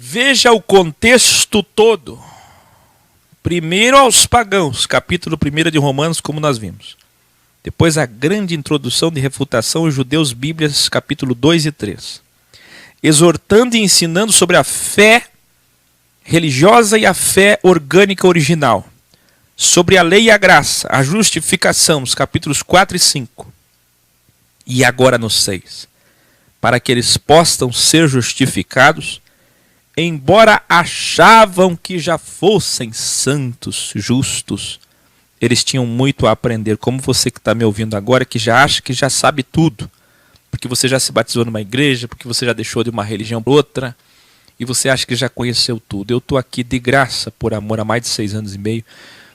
Veja o contexto todo. Primeiro aos pagãos, capítulo 1 de Romanos, como nós vimos. Depois a grande introdução de refutação aos judeus, Bíblias, capítulo 2 e 3. Exortando e ensinando sobre a fé religiosa e a fé orgânica original. Sobre a lei e a graça, a justificação, os capítulos 4 e 5. E agora no 6. Para que eles possam ser justificados, embora achavam que já fossem santos, justos, eles tinham muito a aprender. Como você que está me ouvindo agora, que já acha que já sabe tudo. Porque você já se batizou numa igreja, porque você já deixou de uma religião para outra, e você acha que já conheceu tudo. Eu estou aqui de graça, por amor, há mais de 6 anos e meio,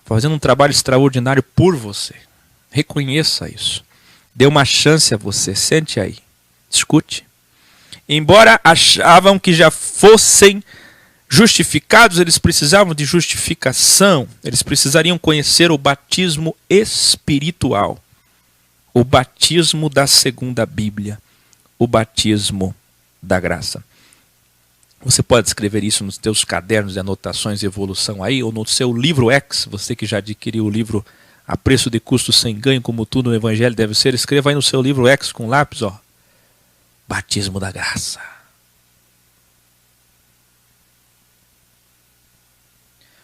fazendo um trabalho extraordinário por você. Reconheça isso. Dê uma chance a você. Sente aí. Escute. Embora achavam que já fossem justificados, eles precisavam de justificação. Eles precisariam conhecer o batismo espiritual. O batismo da segunda Bíblia. O batismo da graça. Você pode escrever isso nos teus cadernos de anotações de evolução aí, ou no seu livro X, você que já adquiriu o livro A Preço de Custo Sem Ganho, como tudo no Evangelho deve ser, escreva aí no seu livro X com lápis, ó. Batismo da graça.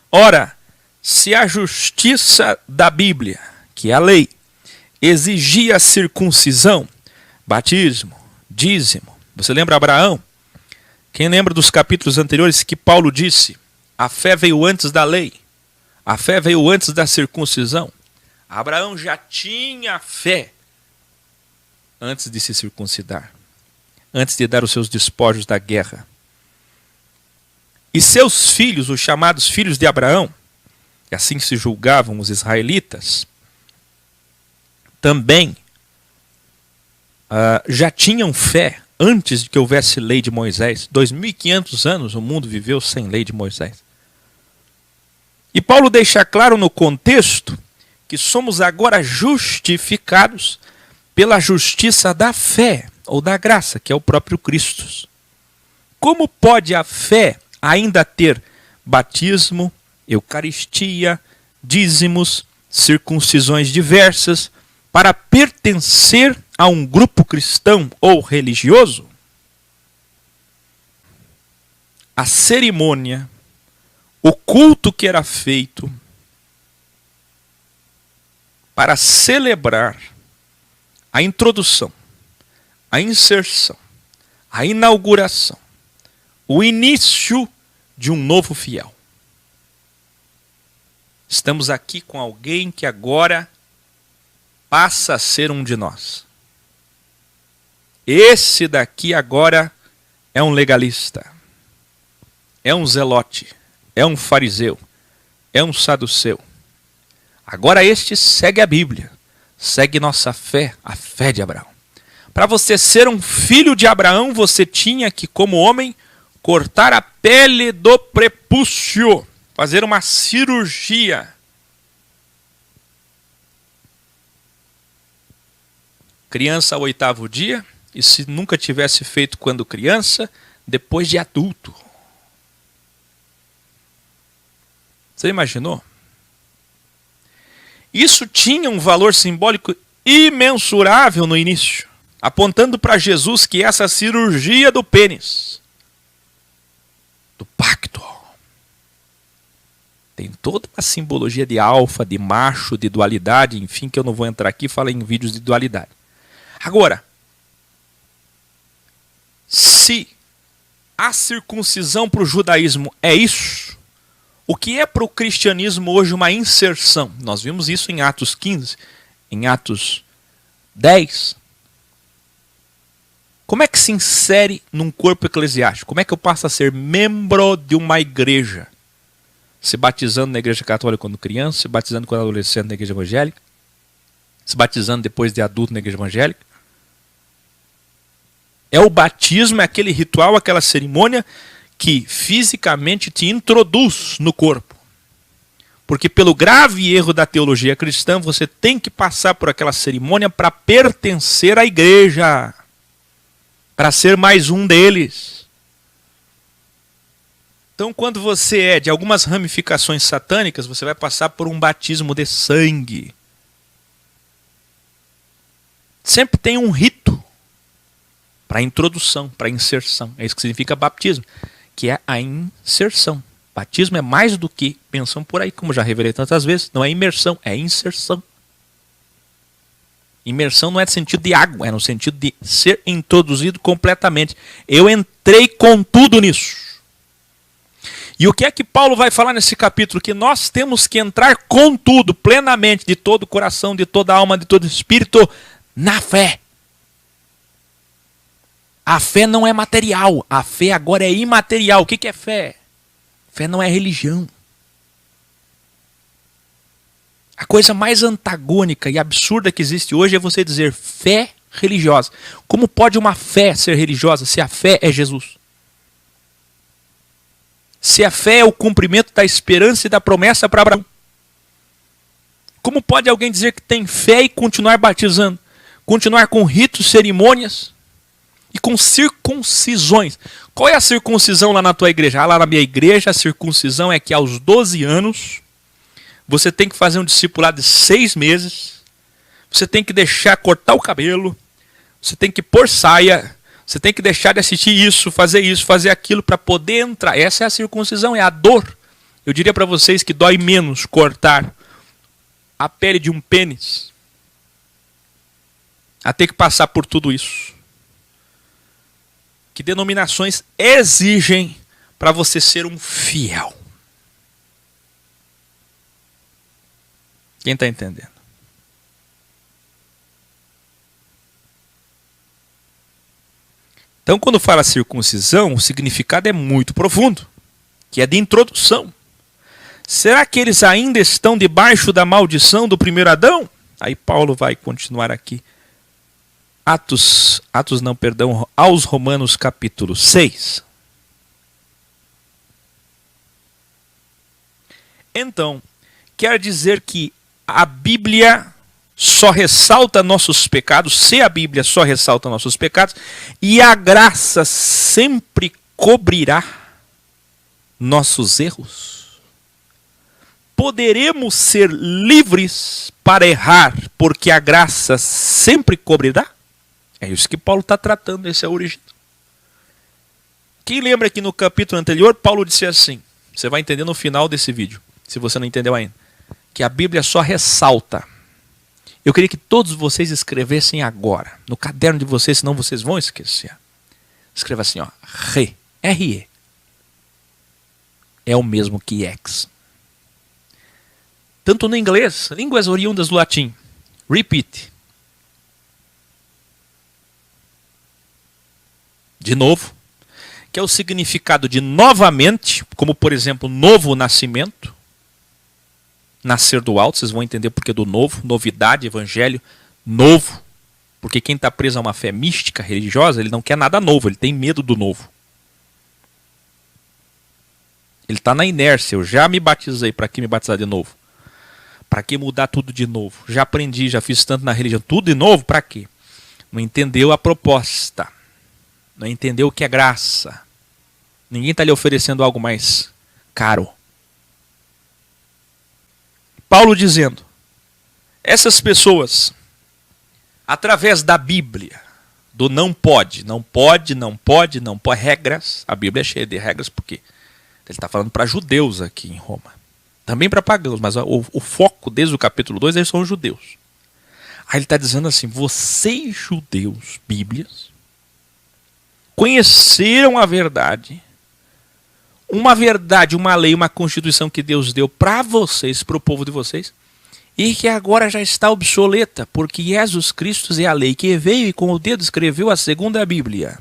Ora, se a justiça da Bíblia, que é a lei, exigia circuncisão, batismo, dízimo. Você lembra Abraão? Quem lembra dos capítulos anteriores que Paulo disse? A fé veio antes da lei. A fé veio antes da circuncisão. Abraão já tinha fé antes de se circuncidar. Antes de dar os seus despojos da guerra. E seus filhos, os chamados filhos de Abraão, que assim se julgavam os israelitas, também já tinham fé antes de que houvesse lei de Moisés. 2.500 anos o mundo viveu sem lei de Moisés. E Paulo deixa claro no contexto que somos agora justificados pela justiça da fé, ou da graça, que é o próprio Cristo. Como pode a fé ainda ter batismo, eucaristia, dízimos, circuncisões diversas, para pertencer a um grupo cristão ou religioso? A cerimônia, o culto que era feito para celebrar a introdução, a inserção, a inauguração, o início de um novo fiel. Estamos aqui com alguém que agora passa a ser um de nós. Esse daqui agora é um legalista, é um zelote, é um fariseu, é um saduceu. Agora este segue a Bíblia, segue nossa fé, a fé de Abraão. Para você ser um filho de Abraão, você tinha que, como homem, cortar a pele do prepúcio, fazer uma cirurgia. Criança ao 8º dia, e se nunca tivesse feito quando criança, depois de adulto. Você imaginou? Isso tinha um valor simbólico imensurável no início, apontando para Jesus que essa cirurgia do pênis, do pacto, tem toda uma simbologia de alfa, de macho, de dualidade, enfim, que eu não vou entrar aqui, fala em vídeos de dualidade. Agora, se a circuncisão para o judaísmo é isso, o que é para o cristianismo hoje uma inserção? Nós vimos isso em Atos 15, em Atos 10. Como é que se insere num corpo eclesiástico? Como é que eu passo a ser membro de uma igreja? Se batizando na igreja católica quando criança, se batizando quando adolescente na igreja evangélica, se batizando depois de adulto na igreja evangélica. É o batismo, é aquele ritual, aquela cerimônia que fisicamente te introduz no corpo. Porque pelo grave erro da teologia cristã, você tem que passar por aquela cerimônia para pertencer à igreja. Para ser mais um deles. Então, quando você é de algumas ramificações satânicas, você vai passar por um batismo de sangue. Sempre tem um rito para introdução, para inserção. É isso que significa batismo, que é a inserção. Batismo é mais do que pensam por aí, como já revelei tantas vezes. Não é imersão, é inserção. Imersão não é no sentido de água, é no sentido de ser introduzido completamente. Eu entrei com tudo nisso. E o que é que Paulo vai falar nesse capítulo? Que nós temos que entrar com tudo, plenamente, de todo o coração, de toda a alma, de todo o espírito, na fé. A fé não é material, a fé agora é imaterial. O que é fé? Fé não é religião. A coisa mais antagônica e absurda que existe hoje é você dizer fé religiosa. Como pode uma fé ser religiosa se a fé é Jesus? Se a fé é o cumprimento da esperança e da promessa para Abraão? Como pode alguém dizer que tem fé e continuar batizando? Continuar com ritos, cerimônias e com circuncisões. Qual é a circuncisão lá na tua igreja? Ah, lá na minha igreja a circuncisão é que aos 12 anos você tem que fazer um discipulado de 6 meses. Você tem que deixar cortar o cabelo. Você tem que pôr saia. Você tem que deixar de assistir isso, fazer aquilo para poder entrar. Essa é a circuncisão, é a dor. Eu diria para vocês que dói menos cortar a pele de um pênis a ter que passar por tudo isso. Que denominações exigem para você ser um fiel? Quem está entendendo? Então, quando fala circuncisão, o significado é muito profundo, que é de introdução. Será que eles ainda estão debaixo da maldição do primeiro Adão? Aí Paulo vai continuar aqui. Aos Romanos capítulo 6. Então, quer dizer que a Bíblia só ressalta nossos pecados, se a Bíblia só ressalta nossos pecados, e a graça sempre cobrirá nossos erros? Poderemos ser livres para errar, porque a graça sempre cobrirá? É isso que Paulo está tratando, esse é o original. Quem lembra que no capítulo anterior, Paulo disse assim, você vai entender no final desse vídeo, se você não entendeu ainda, que a Bíblia só ressalta. Eu queria que todos vocês escrevessem agora, no caderno de vocês, senão vocês vão esquecer. Escreva assim, ó, R-E. É o mesmo que ex. Tanto no inglês, línguas oriundas do latim. Repeat. De novo. Que é o significado de novamente, como por exemplo, novo nascimento. Nascer do alto, vocês vão entender porque do novo, novidade, evangelho, novo. Porque quem está preso a uma fé mística, religiosa, ele não quer nada novo, ele tem medo do novo. Ele está na inércia, eu já me batizei, para que me batizar de novo? Para que mudar tudo de novo? Já aprendi, já fiz tanto na religião, tudo de novo, para quê? Não entendeu a proposta, não entendeu o que é graça. Ninguém está lhe oferecendo algo mais caro. Paulo dizendo, essas pessoas, através da Bíblia, do não pode, regras, a Bíblia é cheia de regras, porque ele está falando para judeus aqui em Roma, também para pagãos, mas o foco desde o capítulo 2, eles são os judeus. Aí ele está dizendo assim, vocês judeus, Bíblias, conheceram a verdade, uma lei, uma constituição que Deus deu para vocês, para o povo de vocês, e que agora já está obsoleta, porque Jesus Cristo é a lei que veio e com o dedo escreveu a segunda Bíblia.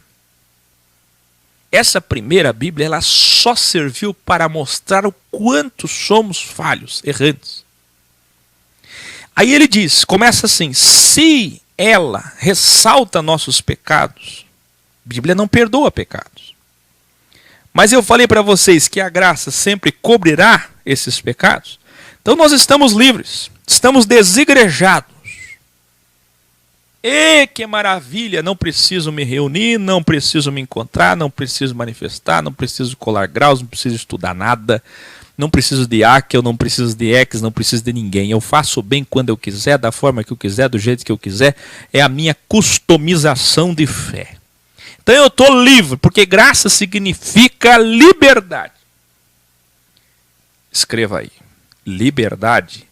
Essa primeira Bíblia, ela só serviu para mostrar o quanto somos falhos, errantes. Aí ele diz, começa assim, se ela ressalta nossos pecados, a Bíblia não perdoa pecados. Mas eu falei para vocês que a graça sempre cobrirá esses pecados. Então nós estamos livres, estamos desigrejados. E que maravilha, não preciso me reunir, não preciso me encontrar, não preciso manifestar, não preciso colar graus, não preciso estudar nada, não preciso de Akel, não preciso de X, não preciso de ninguém. Eu faço bem quando eu quiser, da forma que eu quiser, do jeito que eu quiser. É a minha customização de fé. Então eu estou livre, porque graça significa liberdade. Escreva aí. Liberdade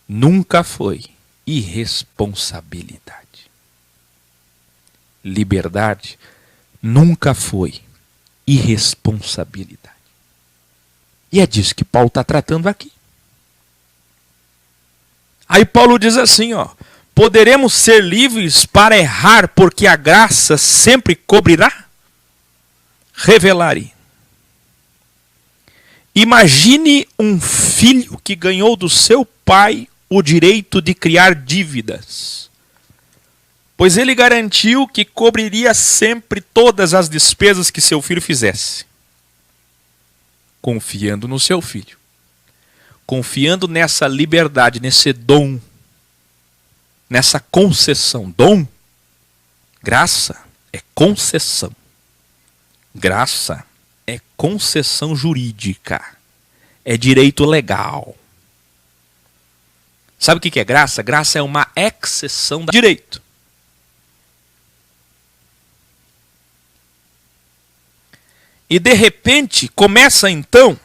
nunca foi irresponsabilidade. Liberdade nunca foi irresponsabilidade. E é disso que Paulo está tratando aqui. Aí Paulo diz assim, ó: poderemos ser livres para errar, porque a graça sempre cobrirá? Revelarei. Imagine um filho que ganhou do seu pai o direito de criar dívidas, pois ele garantiu que cobriria sempre todas as despesas que seu filho fizesse. Confiando no seu filho, confiando nessa liberdade, nesse dom, nessa concessão. Dom, graça é concessão. Graça é concessão jurídica, é direito legal. Sabe o que é graça? Graça é uma exceção do direito. E de repente começa então,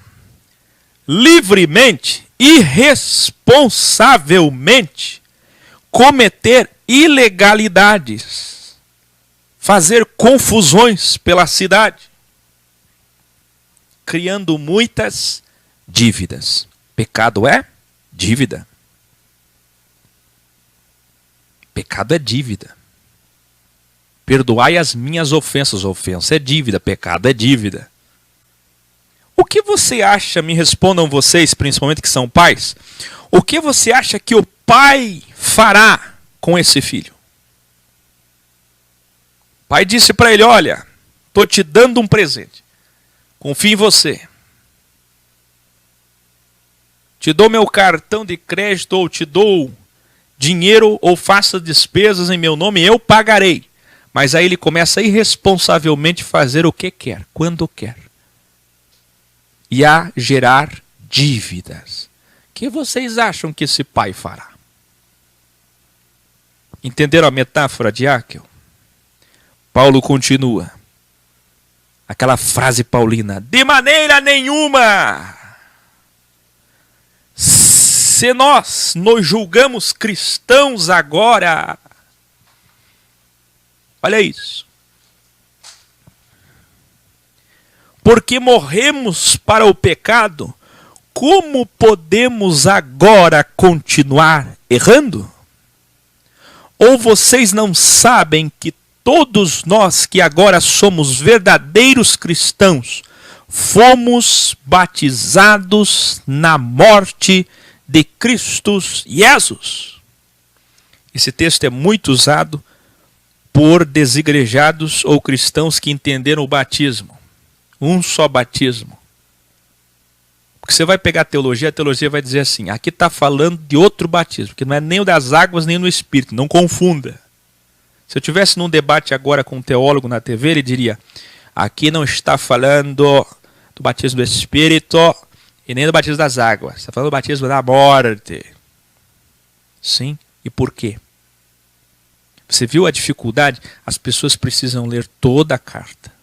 livremente, irresponsavelmente, cometer ilegalidades, fazer confusões pela cidade, criando muitas dívidas. Pecado é dívida. Pecado é dívida. Perdoai as minhas ofensas. Ofensa é dívida, pecado é dívida. O que você acha, me respondam vocês, principalmente que são pais, o que você acha que o pai fará com esse filho? O pai disse para ele: olha, estou te dando um presente, confio em você. Te dou meu cartão de crédito, ou te dou dinheiro, ou faça despesas em meu nome, eu pagarei. Mas aí ele começa a irresponsavelmente fazer o que quer, quando quer. E a gerar dívidas. O que vocês acham que esse pai fará? Entenderam a metáfora de Akel? Paulo continua. Aquela frase paulina: de maneira nenhuma! Se nós nos julgamos cristãos agora, olha isso, porque morremos para o pecado, como podemos agora continuar errando? Ou vocês não sabem que todos nós que agora somos verdadeiros cristãos, fomos batizados na morte de Cristo Jesus? Esse texto é muito usado por desigrejados ou cristãos que entenderam o batismo. Um só batismo. Porque você vai pegar a teologia vai dizer assim: aqui está falando de outro batismo, que não é nem o das águas nem no Espírito, não confunda. Se eu estivesse num debate agora com um teólogo na TV, ele diria: aqui não está falando do batismo do Espírito e nem do batismo das águas, está falando do batismo da morte. Sim, e por quê? Você viu a dificuldade? As pessoas precisam ler toda a carta.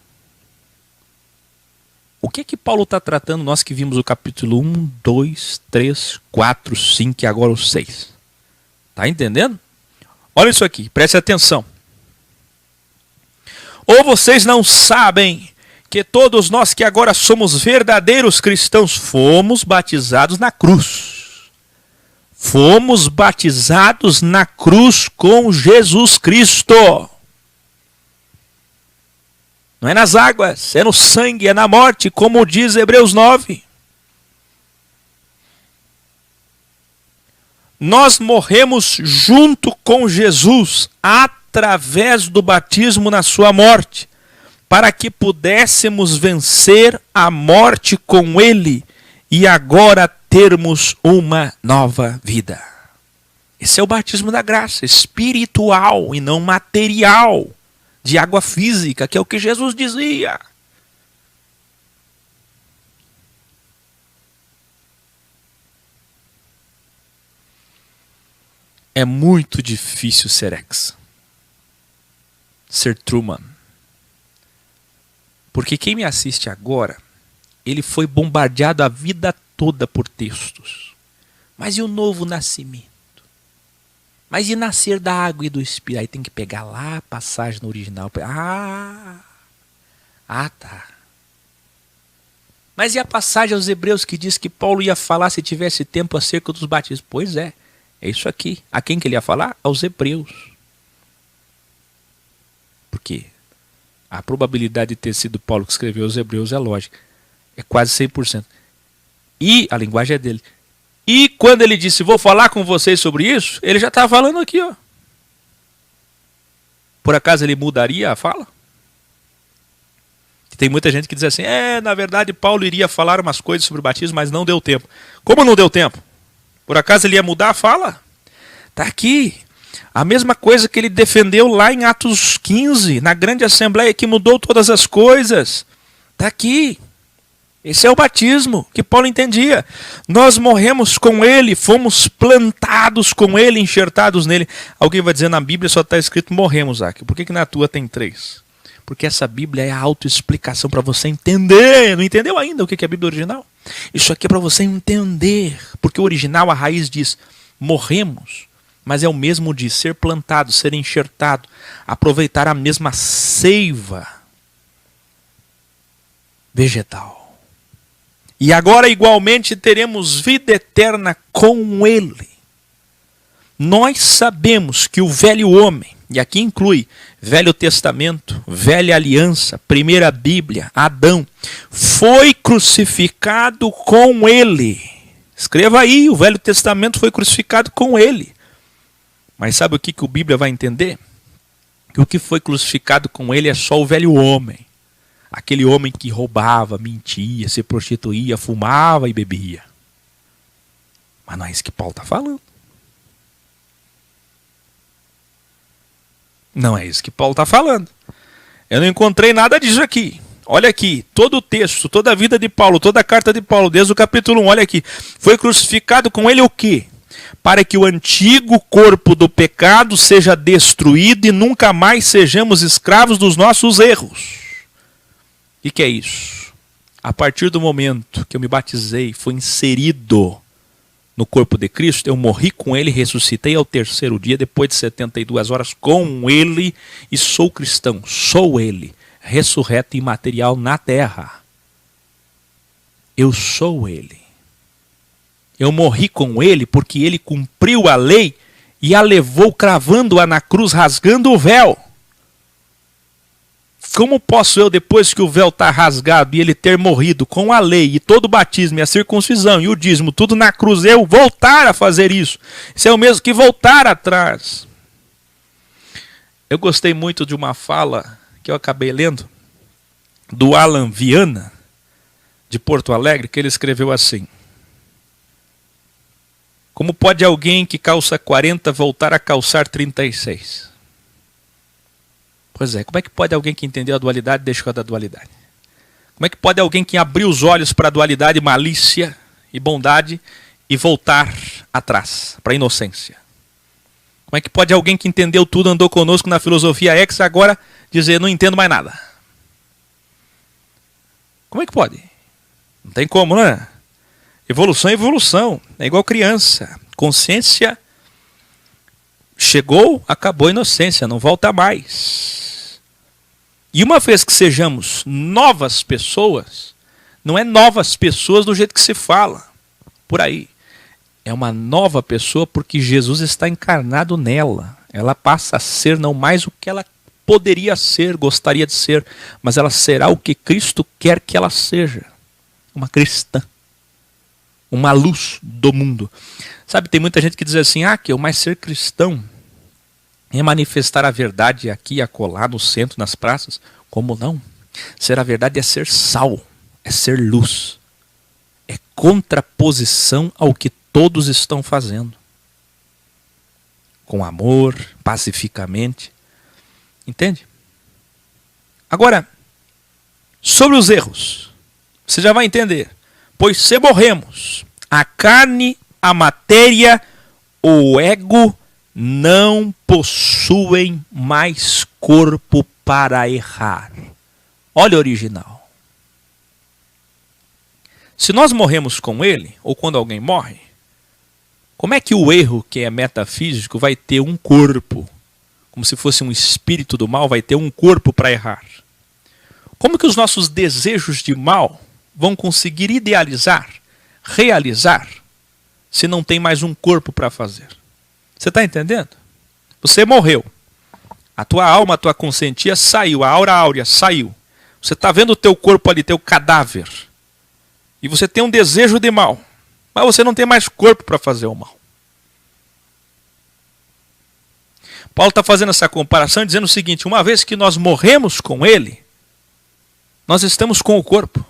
O que é que Paulo está tratando, nós que vimos o capítulo 1, 2, 3, 4, 5 e agora o 6? Está entendendo? Olha isso aqui, preste atenção. Ou vocês não sabem que todos nós que agora somos verdadeiros cristãos fomos batizados na cruz. Fomos batizados na cruz com Jesus Cristo. Não é nas águas, é no sangue, é na morte, como diz Hebreus 9. Nós morremos junto com Jesus através do batismo na sua morte, para que pudéssemos vencer a morte com ele e agora termos uma nova vida. Esse é o batismo da graça, espiritual e não material, de água física, que é o que Jesus dizia. É muito difícil ser X, ser Truman. Porque quem me assiste agora, ele foi bombardeado a vida toda por textos. Mas e o novo nascimento? Mas e nascer da água e do Espírito? Aí tem que pegar lá a passagem no original. Tá. Mas e a passagem aos Hebreus que diz que Paulo ia falar se tivesse tempo acerca dos batismos? Pois é isso aqui. A quem que ele ia falar? Aos Hebreus. Por quê? A probabilidade de ter sido Paulo que escreveu aos Hebreus é lógica. É quase 100%. E a linguagem é dele. E quando ele disse, vou falar com vocês sobre isso, ele já estava falando aqui, ó. Por acaso ele mudaria a fala? Tem muita gente que diz assim, na verdade Paulo iria falar umas coisas sobre o batismo, mas não deu tempo. Como não deu tempo? Por acaso ele ia mudar a fala? Está aqui. A mesma coisa que ele defendeu lá em Atos 15, na grande assembleia que mudou todas as coisas. Está aqui. Esse é o batismo que Paulo entendia. Nós morremos com ele, fomos plantados com ele, enxertados nele. Alguém vai dizer, na Bíblia só está escrito morremos, Aqui. Por que na tua tem 3? Porque essa Bíblia é a autoexplicação para você entender. Não entendeu ainda o que é a Bíblia original? Isso aqui é para você entender. Porque o original, a raiz diz, morremos. Mas é o mesmo de ser plantado, ser enxertado, aproveitar a mesma seiva vegetal. E agora igualmente teremos vida eterna com ele. Nós sabemos que o velho homem, e aqui inclui Velho Testamento, Velha Aliança, Primeira Bíblia, Adão, foi crucificado com ele. Escreva aí, o Velho Testamento foi crucificado com ele. Mas sabe o que a Bíblia vai entender? Que o que foi crucificado com ele é só o velho homem. Aquele homem que roubava, mentia, se prostituía, fumava e bebia. Mas não é isso que Paulo está falando. Não é isso que Paulo está falando. Eu não encontrei nada disso aqui. Olha aqui, todo o texto, toda a vida de Paulo, toda a carta de Paulo, desde o capítulo 1, olha aqui. Foi crucificado com ele o quê? Para que o antigo corpo do pecado seja destruído e nunca mais sejamos escravos dos nossos erros. O que é isso? A partir do momento que eu me batizei, fui inserido no corpo de Cristo, eu morri com ele, ressuscitei ao terceiro dia, depois de 72 horas com ele, e sou cristão, sou ele, ressurreto e imaterial na terra. Eu sou ele. Eu morri com ele porque ele cumpriu a lei e a levou cravando-a na cruz, rasgando o véu. Como posso eu, depois que o véu está rasgado e ele ter morrido com a lei e todo o batismo e a circuncisão e o dízimo, tudo na cruz, eu voltar a fazer isso? Isso é o mesmo que voltar atrás. Eu gostei muito de uma fala que eu acabei lendo, do Alan Viana, de Porto Alegre, que ele escreveu assim: como pode alguém que calça 40 voltar a calçar 36? Pois é, como é que pode alguém que entendeu a dualidade deixar da dualidade? Como é que pode alguém que abriu os olhos para a dualidade, malícia e bondade e voltar atrás, para a inocência? Como é que pode alguém que entendeu tudo, andou conosco na filosofia X, agora dizer, não entendo mais nada? Como é que pode? Não tem como, né? Evolução é evolução, é igual criança. Consciência chegou, acabou a inocência, não volta mais. E uma vez que sejamos novas pessoas, não é novas pessoas do jeito que se fala por aí. É uma nova pessoa porque Jesus está encarnado nela. Ela passa a ser não mais o que ela poderia ser, gostaria de ser, mas ela será o que Cristo quer que ela seja. Uma cristã. Uma luz do mundo. Sabe, tem muita gente que diz assim, que o mais ser cristão é manifestar a verdade aqui e acolá, no centro, nas praças. Como não? Ser a verdade é ser sal, é ser luz. É contraposição ao que todos estão fazendo. com amor, pacificamente. Entende? Agora, sobre os erros, você já vai entender. Pois se morremos, a carne, a matéria, o ego não possuem mais corpo para errar. Olha o original. Se nós morremos com ele, ou quando alguém morre, como é que o erro, que é metafísico, vai ter um corpo? Como se fosse um espírito do mal, vai ter um corpo para errar. Como que os nossos desejos de mal vão conseguir idealizar, realizar, se não tem mais um corpo para fazer? Você está entendendo? Você morreu. A tua alma, a tua consciência saiu, a aura áurea saiu. Você está vendo o teu corpo ali, teu cadáver. E você tem um desejo de mal. Mas você não tem mais corpo para fazer o mal. Paulo está fazendo essa comparação dizendo o seguinte: uma vez que nós morremos com ele, nós estamos com o corpo,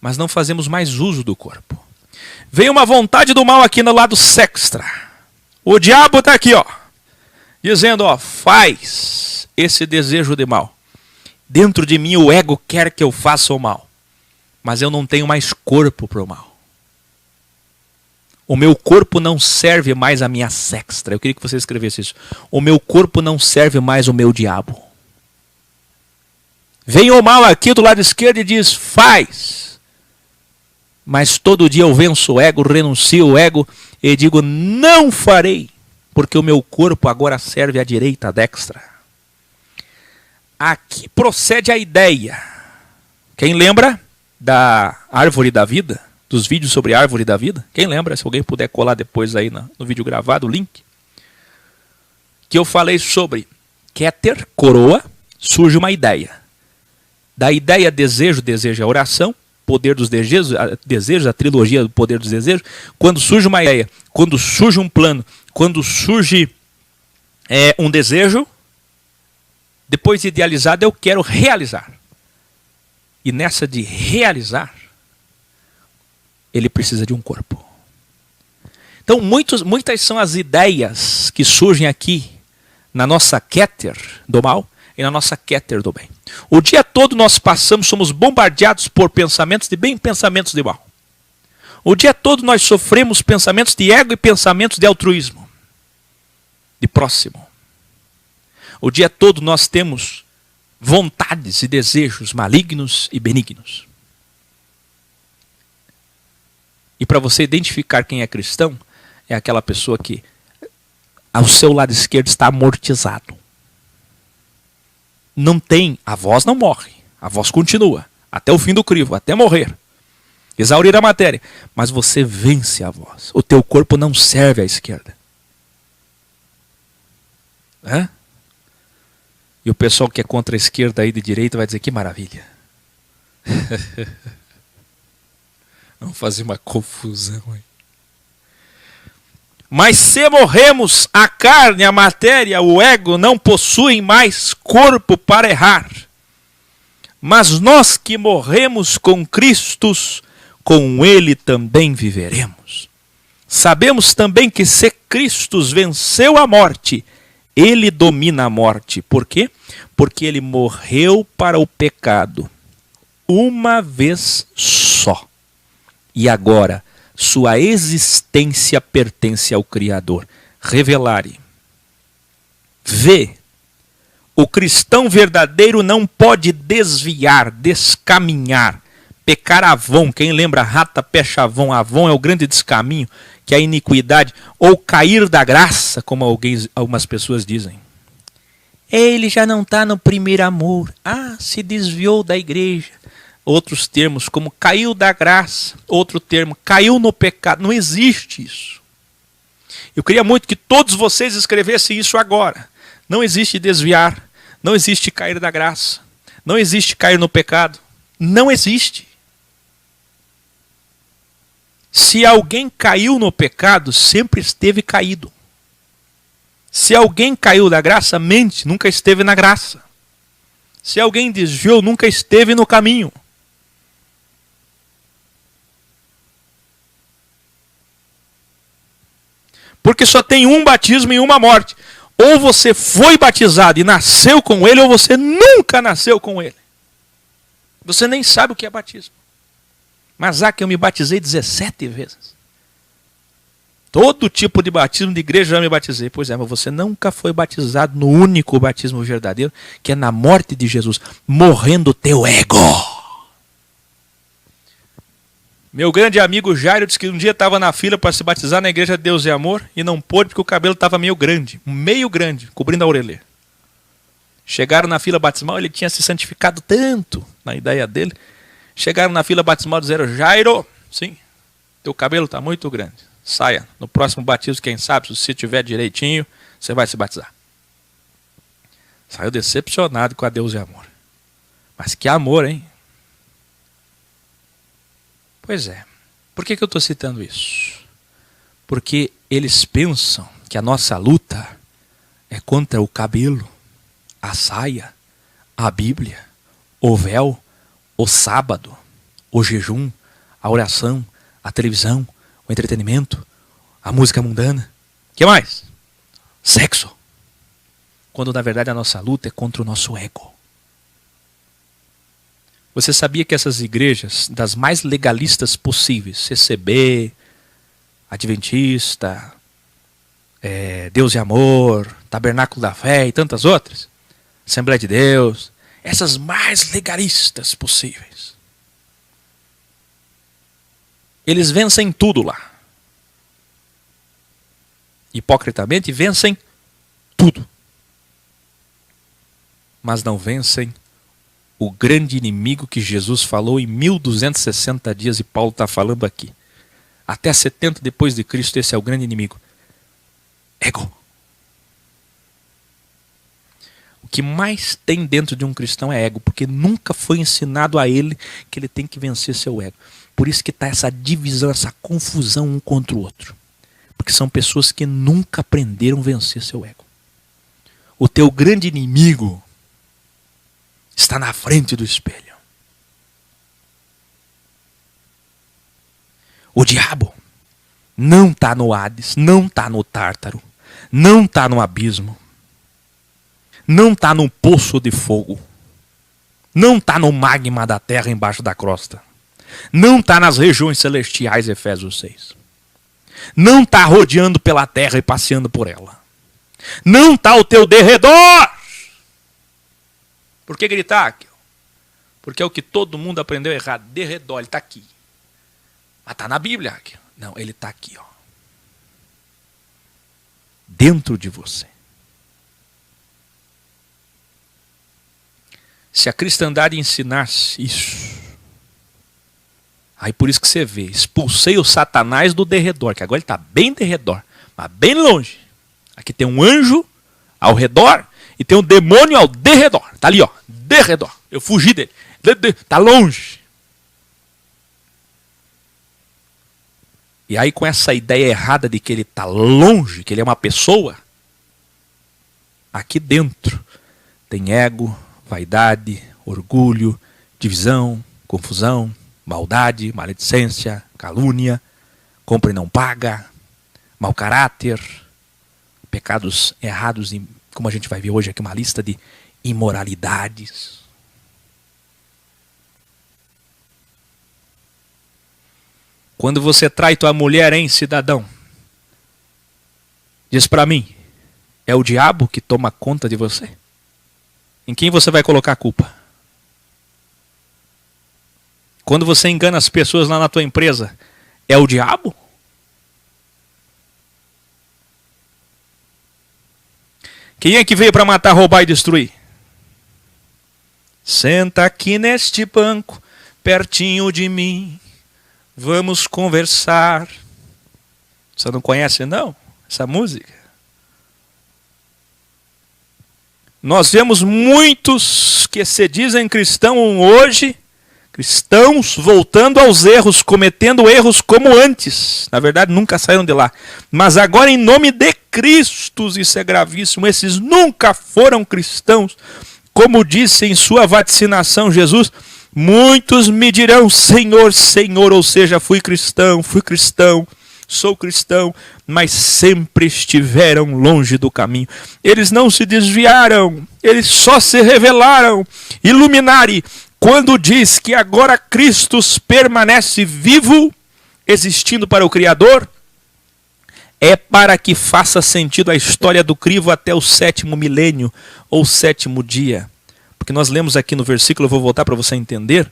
mas não fazemos mais uso do corpo. Vem uma vontade do mal aqui no lado sextra. O diabo está aqui, ó, dizendo, ó, faz esse desejo de mal. Dentro de mim o ego quer que eu faça o mal, mas eu não tenho mais corpo para o mal. O meu corpo não serve mais a minha sextra. Eu queria que você escrevesse isso. O meu corpo não serve mais o meu diabo. Vem o mal aqui do lado esquerdo e diz, faz. Mas todo dia eu venço o ego, renuncio o ego e digo, não farei, porque o meu corpo agora serve à direita, à dextra. Aqui procede a ideia. Quem lembra da árvore da vida? Dos vídeos sobre a árvore da vida? Quem lembra? Se alguém puder colar depois aí no vídeo gravado, o link. Que eu falei sobre Keter, coroa, surge uma ideia. Da ideia desejo, desejo é oração, poder dos desejos, a trilogia do poder dos desejos. Quando surge uma ideia, quando surge um plano, quando surge um desejo, depois de idealizado eu quero realizar. E nessa de realizar, ele precisa de um corpo. Então muitas são as ideias que surgem aqui na nossa Keter do mal e na nossa Keter do bem. O dia todo nós passamos, somos bombardeados por pensamentos de bem e pensamentos de mal. O dia todo nós sofremos pensamentos de ego e pensamentos de altruísmo, de próximo. O dia todo nós temos vontades e desejos malignos e benignos. E para você identificar quem é cristão, é aquela pessoa que ao seu lado esquerdo está amortizado. Não tem, a voz não morre, a voz continua, até o fim do crivo, até morrer. Exaurir a matéria, mas você vence a voz. O teu corpo não serve à esquerda. Hã? E o pessoal que é contra a esquerda aí de direita vai dizer, que maravilha. Vamos fazer uma confusão aí. Mas se morremos, a carne, a matéria, o ego não possuem mais corpo para errar. Mas nós que morremos com Cristo, com ele também viveremos. Sabemos também que se Cristo venceu a morte, ele domina a morte. Por quê? Porque ele morreu para o pecado uma vez só. E agora, sua existência pertence ao Criador. Revelare. Vê. O cristão verdadeiro não pode desviar, descaminhar, pecar avon. Quem lembra rata, pecha avon? Avon é o grande descaminho, que é a iniquidade, ou cair da graça, como algumas pessoas dizem. Ele já não está no primeiro amor. Ah, se desviou da igreja. Outros termos, como caiu da graça. Outro termo, caiu no pecado. Não existe isso. Eu queria muito que todos vocês escrevessem isso agora. Não existe desviar. Não existe cair da graça. Não existe cair no pecado. Não existe. Se alguém caiu no pecado, sempre esteve caído. Se alguém caiu da graça, mente, nunca esteve na graça. Se alguém desviou, nunca esteve no caminho. Porque só tem um batismo e uma morte. Ou você foi batizado e nasceu com ele, ou você nunca nasceu com ele. Você nem sabe o que é batismo. Mas que eu me batizei 17 vezes. Todo tipo de batismo de igreja já me batizei. Pois é, mas você nunca foi batizado no único batismo verdadeiro, que é na morte de Jesus, morrendo o teu ego. Meu grande amigo Jairo disse que um dia estava na fila para se batizar na igreja de Deus e Amor e não pôde porque o cabelo estava meio grande, cobrindo a orelha. Chegaram na fila batismal, ele tinha se santificado tanto na ideia dele. Chegaram na fila batismal e disseram: Jairo, sim, teu cabelo está muito grande. Saia, no próximo batismo, quem sabe, se você tiver direitinho, você vai se batizar. Saiu decepcionado com a Deus e Amor. Mas que amor, hein? Pois é. Por que eu estou citando isso? Porque eles pensam que a nossa luta é contra o cabelo, a saia, a Bíblia, o véu, o sábado, o jejum, a oração, a televisão, o entretenimento, a música mundana. O que mais? Sexo. Quando na verdade a nossa luta é contra o nosso ego. Você sabia que essas igrejas, das mais legalistas possíveis, CCB, Adventista, Deus e Amor, Tabernáculo da Fé e tantas outras, Assembleia de Deus, essas mais legalistas possíveis, eles vencem tudo lá. Hipocritamente vencem tudo. Mas não vencem o grande inimigo que Jesus falou em 1260 dias e Paulo está falando aqui. Até 70 depois de Cristo, esse é o grande inimigo. Ego. O que mais tem dentro de um cristão é ego, porque nunca foi ensinado a ele que ele tem que vencer seu ego. Por isso que está essa divisão, essa confusão um contra o outro. Porque são pessoas que nunca aprenderam a vencer seu ego. O teu grande inimigo está na frente do espelho. O diabo não está no Hades, não está no Tártaro, não está no abismo, não está no poço de fogo, não está no magma da terra embaixo da crosta, não está nas regiões celestiais, Efésios 6. Não está rodeando pela terra e passeando por ela. Não está ao teu derredor. Por que gritar, Aquil? Porque é o que todo mundo aprendeu errado. Derredor, ele está aqui. Mas está na Bíblia, Aquil. Não, ele está aqui, ó. Dentro de você. Se a cristandade ensinasse isso, aí por isso que você vê, expulsei o Satanás do derredor, que agora ele está bem derredor, mas bem longe. Aqui tem um anjo ao redor e tem um demônio ao derredor. Está ali, ó, derredor. Eu fugi dele. Está longe. E aí com essa ideia errada de que ele está longe, que ele é uma pessoa, aqui dentro tem ego, vaidade, orgulho, divisão, confusão, maldade, maledicência, calúnia, compra e não paga, mau caráter, pecados errados, como a gente vai ver hoje aqui, uma lista de imoralidades. Quando você trai tua mulher, hein, cidadão? Diz para mim, é o diabo que toma conta de você? Em quem você vai colocar a culpa? Quando você engana as pessoas lá na tua empresa, é o diabo? Quem é que veio para matar, roubar e destruir? Senta aqui neste banco, pertinho de mim. Vamos conversar. Você não conhece, não, essa música? Nós vemos muitos que se dizem cristãos hoje, cristãos voltando aos erros, cometendo erros como antes. Na verdade, nunca saíram de lá. Mas agora, em nome de Cristo, isso é gravíssimo, esses nunca foram cristãos. Como disse em sua vaticinação Jesus, muitos me dirão, Senhor, Senhor, ou seja, fui cristão, sou cristão, mas sempre estiveram longe do caminho. Eles não se desviaram, eles só se revelaram. Iluminari, quando diz que agora Cristo permanece vivo, existindo para o Criador, é para que faça sentido a história do crivo até o 7º milênio, ou 7º dia. Porque nós lemos aqui no versículo, eu vou voltar para você entender.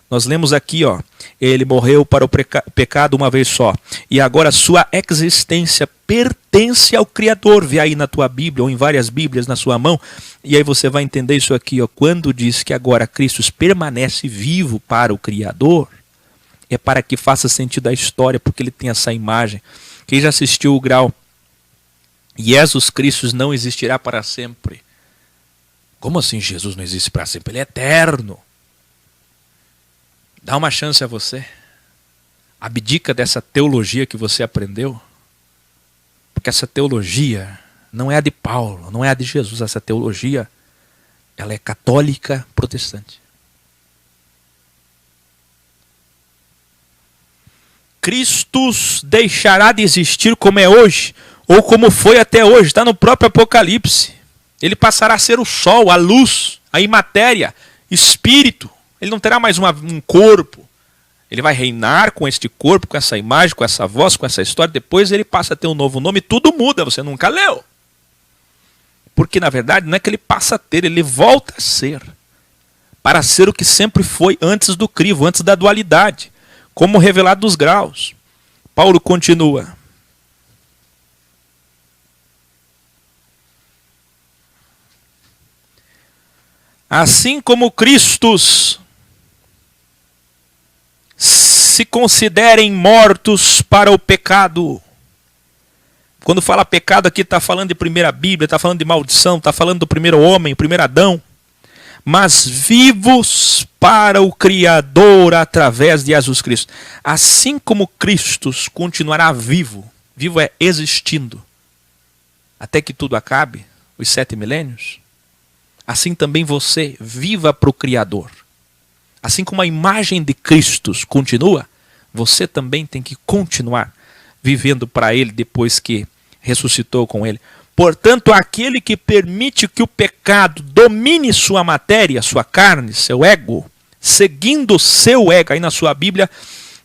Nós lemos aqui, ó, ele morreu para o pecado uma vez só. E agora sua existência pertence ao Criador. Vê aí na tua Bíblia, ou em várias Bíblias na sua mão. E aí você vai entender isso aqui, ó. Quando diz que agora Cristo permanece vivo para o Criador, é para que faça sentido a história, porque ele tem essa imagem. Quem já assistiu o grau Jesus Cristo não existirá para sempre? Como assim Jesus não existe para sempre? Ele é eterno. Dá uma chance a você. Abdica dessa teologia que você aprendeu. Porque essa teologia não é a de Paulo, não é a de Jesus. Essa teologia, ela é católica protestante. Cristo deixará de existir como é hoje, ou como foi até hoje. Está no próprio Apocalipse. Ele passará a ser o sol, a luz, a imatéria, espírito. Ele não terá mais um corpo. Ele vai reinar com este corpo, com essa imagem, com essa voz, com essa história. Depois ele passa a ter um novo nome. Tudo muda, você nunca leu. Porque na verdade não é que ele passa a ter, ele volta a ser. Para ser o que sempre foi antes do crivo, antes da dualidade. Como revelado nos graus. Paulo continua. Assim como Cristo se considerem mortos para o pecado. Quando fala pecado aqui está falando de primeira Bíblia, está falando de maldição, está falando do primeiro homem, o primeiro Adão. Mas vivos para o Criador através de Jesus Cristo. Assim como Cristo continuará vivo, vivo é existindo, até que tudo acabe, os 7 milênios, assim também você viva para o Criador. Assim como a imagem de Cristo continua, você também tem que continuar vivendo para Ele depois que ressuscitou com Ele. Portanto, aquele que permite que o pecado domine sua matéria, sua carne, seu ego, seguindo o seu ego, aí na sua Bíblia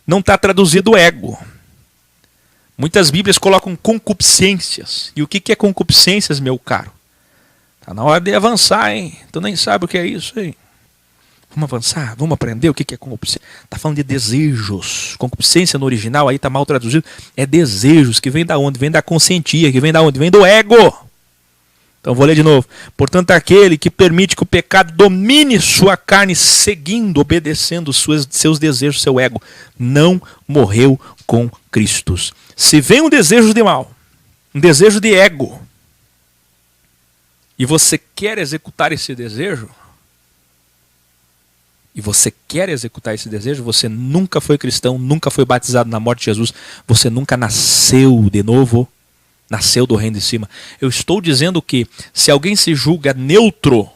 não está traduzido ego. Muitas Bíblias colocam concupiscências. E o que é concupiscências, meu caro? Está na hora de avançar, hein? Tu nem sabe o que é isso, hein? Vamos avançar, vamos aprender o que é concupiscência. Está falando de desejos. Concupiscência no original, aí está mal traduzido. É desejos, que vem da onde? Vem da consciência, que vem da onde? Vem do ego. Então vou ler de novo. Portanto, aquele que permite que o pecado domine sua carne, seguindo, obedecendo seus desejos, seu ego, não morreu com Cristo. Se vem um desejo de mal, um desejo de ego, e você quer executar esse desejo, você nunca foi cristão, nunca foi batizado na morte de Jesus, você nunca nasceu de novo, nasceu do reino de cima. Eu estou dizendo que se alguém se julga neutro,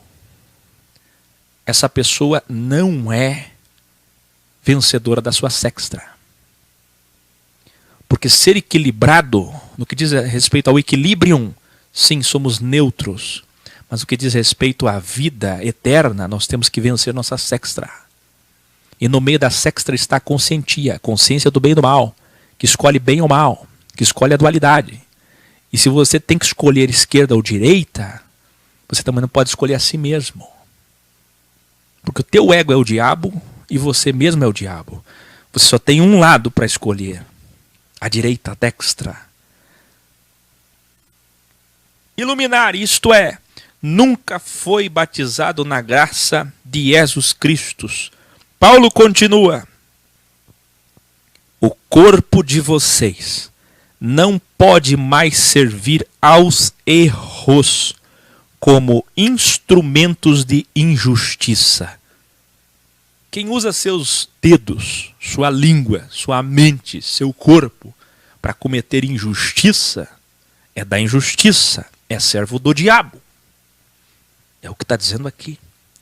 essa pessoa não é vencedora da sua sexta. Porque ser equilibrado, no que diz respeito ao equilibrium, sim, somos neutros. Mas o que diz respeito à vida eterna, nós temos que vencer nossa sexta. E no meio da sexta está a consciência, a consciência do bem e do mal, que escolhe bem ou mal, que escolhe a dualidade. E se você tem que escolher esquerda ou direita, você também não pode escolher a si mesmo. Porque o teu ego é o diabo e você mesmo é o diabo. Você só tem um lado para escolher, a direita, a dextra. Iluminar, isto é, nunca foi batizado na graça de Jesus Cristo. Paulo continua. O corpo de vocês não pode mais servir aos erros como instrumentos de injustiça. Quem usa seus dedos, sua língua, sua mente, seu corpo para cometer injustiça, é da injustiça, é servo do diabo. É o que está dizendo aqui.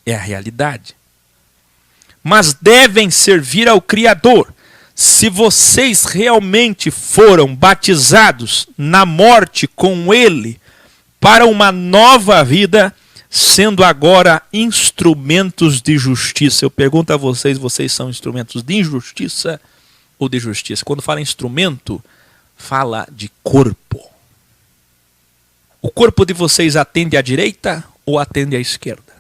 É a realidade. Mas devem servir ao Criador, se vocês realmente foram batizados na morte com ele para uma nova vida, sendo agora instrumentos de justiça. Eu pergunto a vocês, vocês são instrumentos de injustiça ou de justiça? Quando fala instrumento, fala de corpo. O corpo de vocês atende à direita ou atende à esquerda?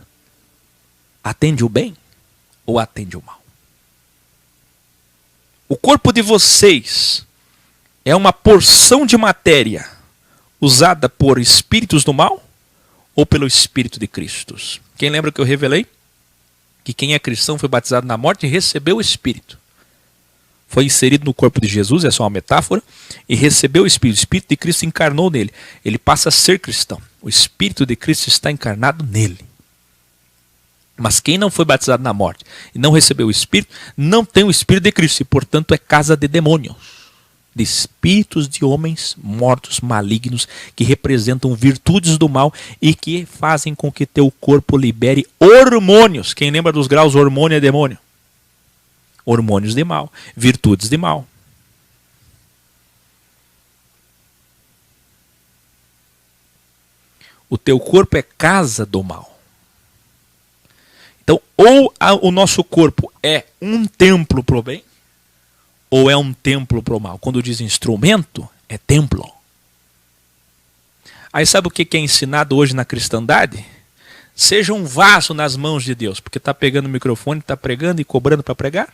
Atende o bem ou atende o mal? O corpo de vocês é uma porção de matéria usada por espíritos do mal ou pelo Espírito de Cristo? Quem lembra que eu revelei? Que quem é cristão foi batizado na morte e recebeu o Espírito. Foi inserido no corpo de Jesus, é só uma metáfora, e recebeu o Espírito. O Espírito de Cristo encarnou nele. Ele passa a ser cristão. O Espírito de Cristo está encarnado nele. Mas quem não foi batizado na morte e não recebeu o Espírito, não tem o Espírito de Cristo, e portanto é casa de demônios, de espíritos de homens mortos, malignos, que representam virtudes do mal e que fazem com que teu corpo libere hormônios. Quem lembra dos graus hormônio é demônio? Hormônios de mal, virtudes de mal. O teu corpo é casa do mal. Então, ou o nosso corpo é um templo para o bem, ou é um templo para o mal. Quando diz instrumento, é templo. Aí sabe o que é ensinado hoje na cristandade? Seja um vaso nas mãos de Deus, porque está pegando o microfone, está pregando e cobrando para pregar.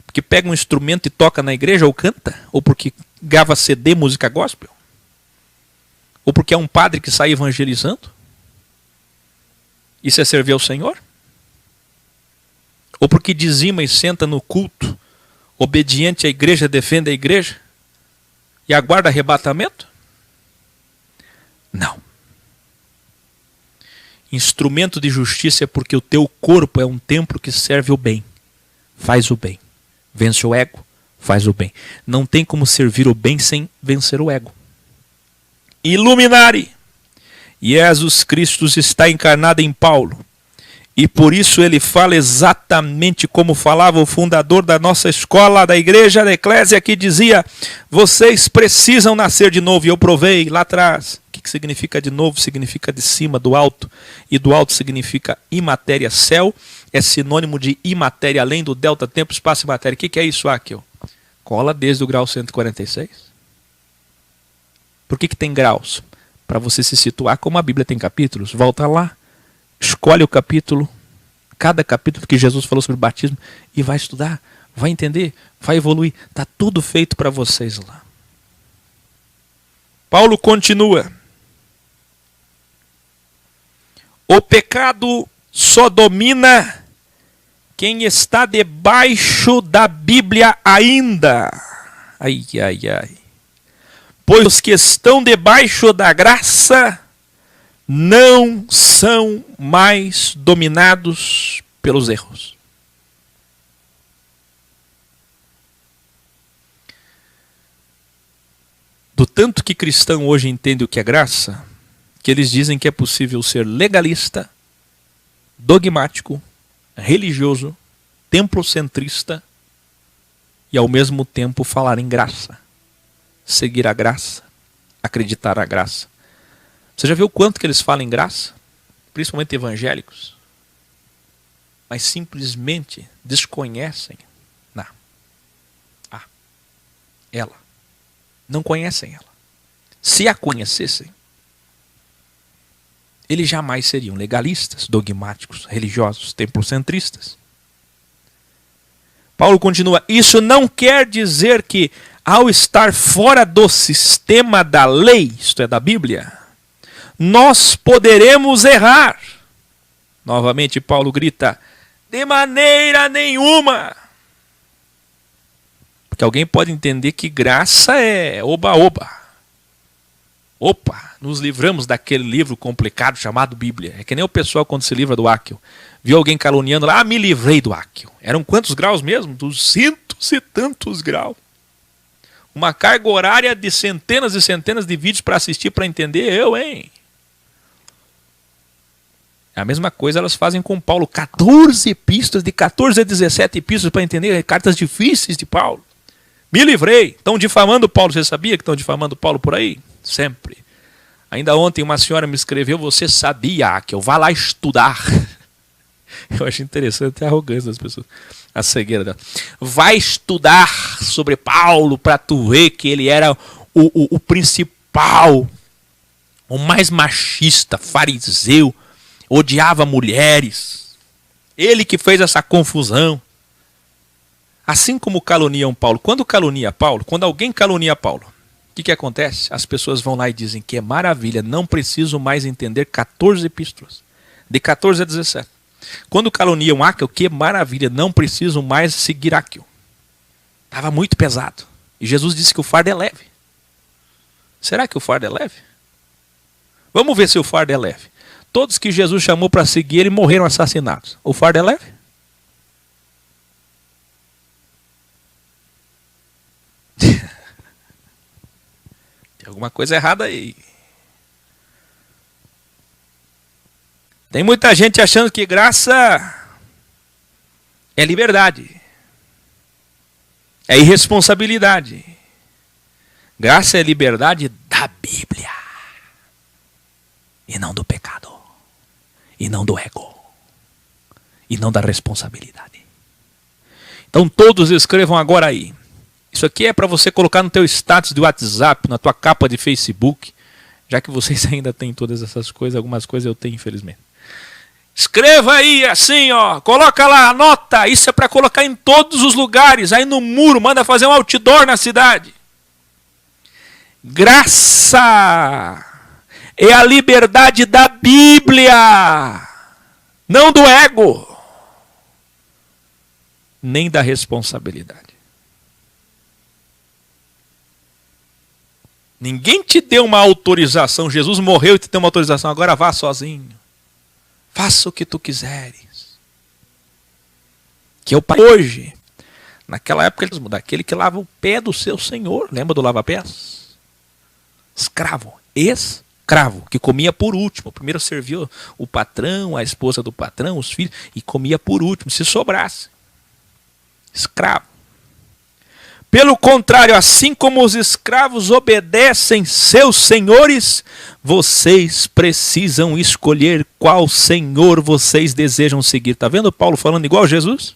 Porque pega um instrumento e toca na igreja ou canta, ou porque grava CD, música gospel, ou porque é um padre que sai evangelizando. Isso é servir ao Senhor? Ou porque dizima e senta no culto, obediente à igreja, defende a igreja e aguarda arrebatamento? Não. Instrumento de justiça é porque o teu corpo é um templo que serve o bem, faz o bem, vence o ego, faz o bem. Não tem como servir o bem sem vencer o ego. Iluminare. Jesus Cristo está encarnado em Paulo. E por isso ele fala exatamente como falava o fundador da nossa escola, da igreja, da eclésia, que dizia: vocês precisam nascer de novo. E eu provei lá atrás. O que significa de novo? Significa de cima, do alto. E do alto significa imatéria. Céu é sinônimo de imatéria, além do delta, tempo, espaço e matéria. O que é isso, Akio? Cola desde o grau 146. Por que tem graus? Para você se situar como a Bíblia tem capítulos. Volta lá. Escolhe o capítulo, cada capítulo que Jesus falou sobre o batismo, e vai estudar, vai entender, vai evoluir. Está tudo feito para vocês lá. Paulo continua. O pecado só domina quem está debaixo da Bíblia ainda. Ai, ai, ai. Pois os que estão debaixo da graça não são mais dominados pelos erros. Do tanto que cristão hoje entende o que é graça, que eles dizem que é possível ser legalista, dogmático, religioso, templocentrista e ao mesmo tempo falar em graça, seguir a graça, acreditar na graça. Você já viu o quanto que eles falam em graça? Principalmente evangélicos. Mas simplesmente desconhecem ela. Não conhecem ela. Se a conhecessem, eles jamais seriam legalistas, dogmáticos, religiosos, templocentristas. Paulo continua: isso não quer dizer que, ao estar fora do sistema da lei, isto é, da Bíblia, nós poderemos errar. Novamente Paulo grita: de maneira nenhuma. Porque alguém pode entender que graça é oba-oba. Opa, nos livramos daquele livro complicado chamado Bíblia. É que nem o pessoal quando se livra do Akio. Viu alguém caluniando lá: me livrei do Akio. Eram quantos graus mesmo? 200 e tantos graus. Uma carga horária de centenas e centenas de vídeos para assistir, para entender. Hein? A mesma coisa elas fazem com Paulo. 14 epístolas, de 14 a 17 epístolas para entender cartas difíceis de Paulo. Me livrei. Estão difamando Paulo. Você sabia que estão difamando Paulo por aí? Sempre. Ainda ontem uma senhora me escreveu, você sabia que eu vá lá estudar. Eu acho interessante a arrogância das pessoas. A cegueira dela. Vai estudar sobre Paulo para tu ver que ele era o principal, o mais machista, fariseu, odiava mulheres. Ele que fez essa confusão. Assim como caluniam Paulo. Quando calunia Paulo, quando alguém calunia Paulo, o que acontece? As pessoas vão lá e dizem que é maravilha, não preciso mais entender 14 epístolas. De 14 a 17. Quando caluniam Áquio, que maravilha, não preciso mais seguir Áquio. Estava muito pesado. E Jesus disse que o fardo é leve. Será que o fardo é leve? Vamos ver se o fardo é leve. Todos que Jesus chamou para seguir ele morreram assassinados. O fardo é leve? Tem alguma coisa errada aí. Tem muita gente achando que graça é liberdade. É irresponsabilidade. Graça é liberdade da Bíblia. E não do pecado. E não do ego. E não da responsabilidade. Então todos escrevam agora aí. Isso aqui é para você colocar no teu status de WhatsApp, na tua capa de Facebook. Já que vocês ainda têm todas essas coisas, algumas coisas eu tenho, infelizmente. Escreva aí assim, ó, coloca lá, anota, isso é para colocar em todos os lugares, aí no muro, manda fazer um outdoor na cidade. Graça é a liberdade da Bíblia, não do ego, nem da responsabilidade. Ninguém te deu uma autorização, Jesus morreu e te deu uma autorização, agora vá sozinho. Faça o que tu quiseres. Que é o pai hoje. Naquela época, daquele que lava o pé do seu senhor. Lembra do lava-pés? Escravo. Escravo. Que comia por último. Primeiro serviu o patrão, a esposa do patrão, os filhos. E comia por último, se sobrasse. Escravo. Pelo contrário, assim como os escravos obedecem seus senhores, vocês precisam escolher qual senhor vocês desejam seguir. Está vendo Paulo falando igual a Jesus?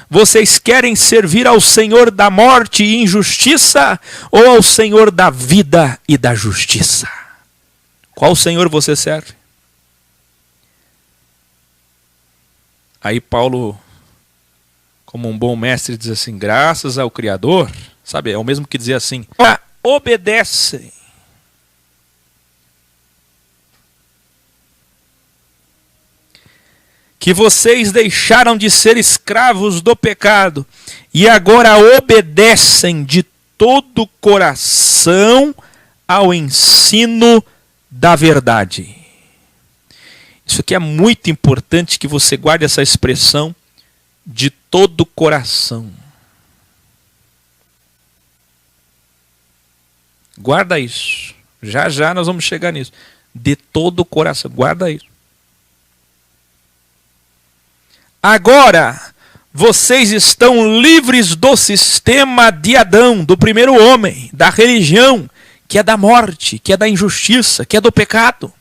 Vocês querem servir ao Senhor da morte e injustiça ou ao Senhor da vida e da justiça? Qual Senhor você serve? Aí Paulo, como um bom mestre, diz assim, graças ao Criador, sabe, é o mesmo que dizer assim, obedecem. Que vocês deixaram de ser escravos do pecado e agora obedecem de todo o coração ao ensino da verdade. Isso aqui é muito importante que você guarde essa expressão, de todo o coração. Guarda isso. Já já nós vamos chegar nisso. De todo o coração. Guarda isso. Agora, vocês estão livres do sistema de Adão, do primeiro homem, da religião, que é da morte, que é da injustiça, que é do pecado.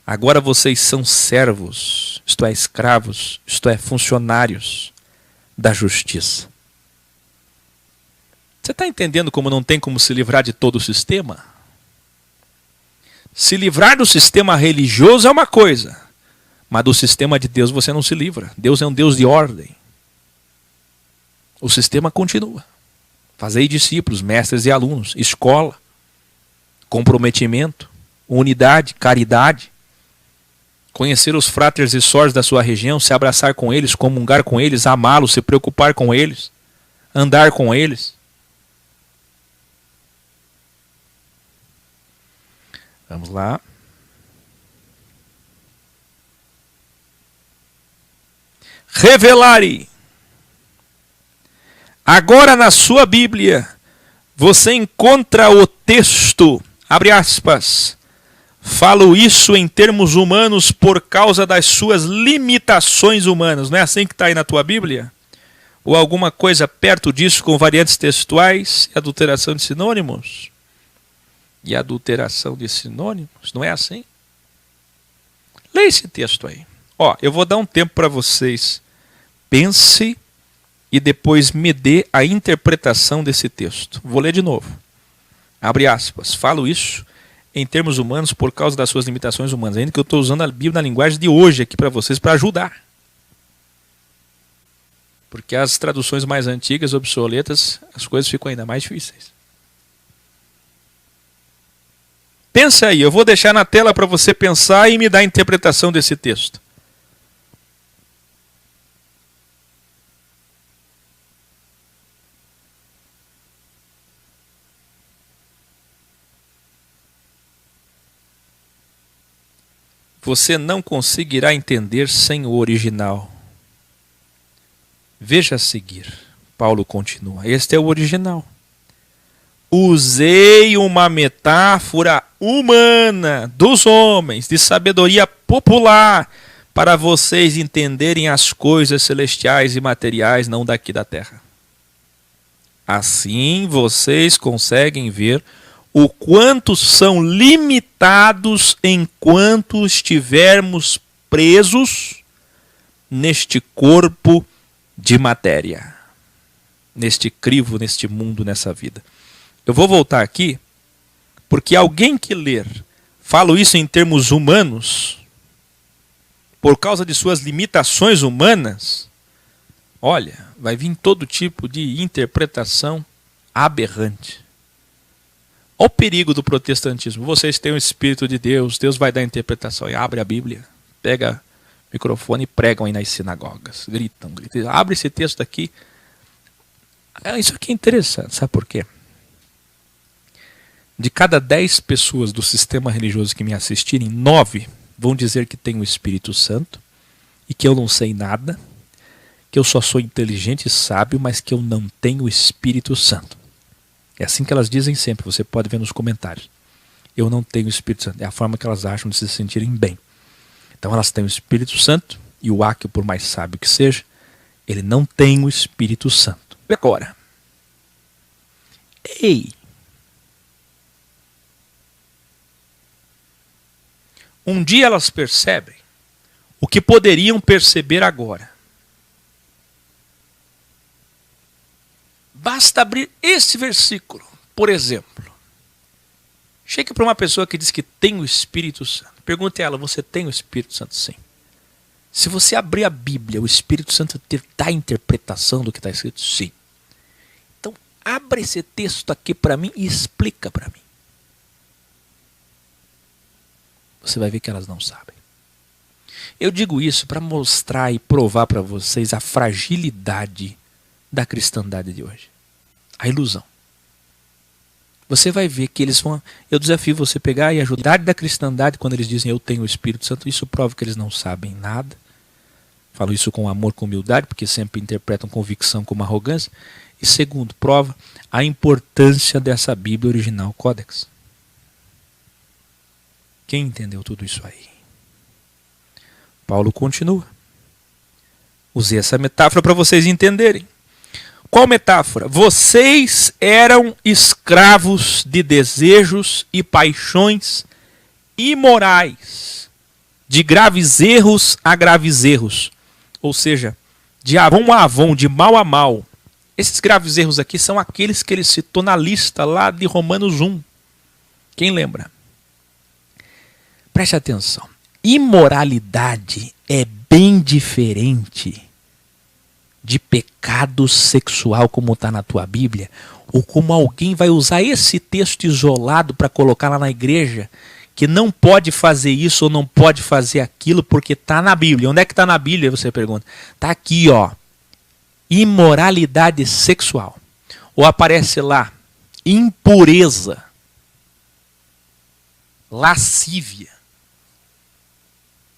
Agora vocês são servos, isto é, escravos, isto é, funcionários da justiça. Você está entendendo como não tem como se livrar de todo o sistema? Se livrar do sistema religioso é uma coisa, mas do sistema de Deus você não se livra. Deus é um Deus de ordem. O sistema continua. Fazei discípulos, mestres e alunos, escola, comprometimento, unidade, caridade. Conhecer os fráteres e sórs da sua região, se abraçar com eles, comungar com eles, amá-los, se preocupar com eles, andar com eles. Vamos lá. Revelare. Agora na sua Bíblia, você encontra o texto, abre aspas, falo isso em termos humanos por causa das suas limitações humanas. Não é assim que está aí na tua Bíblia? ou alguma coisa perto disso com variantes textuais e adulteração de sinônimos? E adulteração de sinônimos? Não é assim? Leia esse texto aí. Ó, eu vou dar um tempo para vocês. Pense e depois me dê a interpretação desse texto. Vou ler de novo. Abre aspas. Falo isso em termos humanos por causa das suas limitações humanas. Ainda que eu estou usando a Bíblia na linguagem de hoje aqui para vocês, para ajudar. Porque as traduções mais antigas, obsoletas, as coisas ficam ainda mais difíceis. Pensa aí, eu vou deixar na tela para você pensar e me dar a interpretação desse texto. Você não conseguirá entender sem o original. Veja a seguir. Paulo continua. Este é o original. Usei uma metáfora humana dos homens, de sabedoria popular, para vocês entenderem as coisas celestiais e materiais, não daqui da terra. Assim vocês conseguem ver o quanto são limitados enquanto estivermos presos neste corpo de matéria, neste crivo, neste mundo, nessa vida. Eu vou voltar aqui, porque alguém que ler, falo isso em termos humanos, por causa de suas limitações humanas, olha, vai vir todo tipo de interpretação aberrante. Olha o perigo do protestantismo. Vocês têm o Espírito de Deus, Deus vai dar interpretação. E abre a Bíblia, pega o microfone e pregam aí nas sinagogas. Gritam. Abre esse texto aqui. Isso aqui é interessante, sabe por quê? De cada 10 pessoas do sistema religioso que me assistirem, 9 vão dizer que tem o Espírito Santo e que eu não sei nada, que eu só sou inteligente e sábio, mas que eu não tenho o Espírito Santo. É assim que elas dizem sempre, você pode ver nos comentários. Eu não tenho o Espírito Santo. É a forma que elas acham de se sentirem bem. Então elas têm o Espírito Santo e o Áquio, por mais sábio que seja, ele não tem o Espírito Santo. E agora? Ei! Um dia elas percebem o que poderiam perceber agora. Basta abrir esse versículo, por exemplo. Chegue para uma pessoa que diz que tem o Espírito Santo. Pergunte a ela, você tem o Espírito Santo? Sim. Se você abrir a Bíblia, o Espírito Santo te dá a interpretação do que está escrito? Sim. Então, abre esse texto aqui para mim e explica para mim. Você vai ver que elas não sabem. Eu digo isso para mostrar e provar para vocês a fragilidade da cristandade de hoje. A ilusão. Você vai ver que eles vão... Eu desafio você pegar e a ajudar da cristandade quando eles dizem eu tenho o Espírito Santo. Isso prova que eles não sabem nada. Falo isso com amor, com humildade, porque sempre interpretam convicção como arrogância. E segundo, prova a importância dessa Bíblia original, Códex. Quem entendeu tudo isso aí? Paulo continua. Usei essa metáfora para vocês entenderem. Qual metáfora? Vocês eram escravos de desejos e paixões imorais, de graves erros a graves erros. Ou seja, de avon a avon, de mal a mal. Esses graves erros aqui são aqueles que ele citou na lista lá de Romanos 1. Quem lembra? Preste atenção. Imoralidade é bem diferente de pecado sexual como está na tua Bíblia, ou como alguém vai usar esse texto isolado para colocar lá na igreja, que não pode fazer isso ou não pode fazer aquilo porque está na Bíblia. Onde é que está na Bíblia, você pergunta? Está aqui, ó. Imoralidade sexual. Ou aparece lá, impureza, lascívia.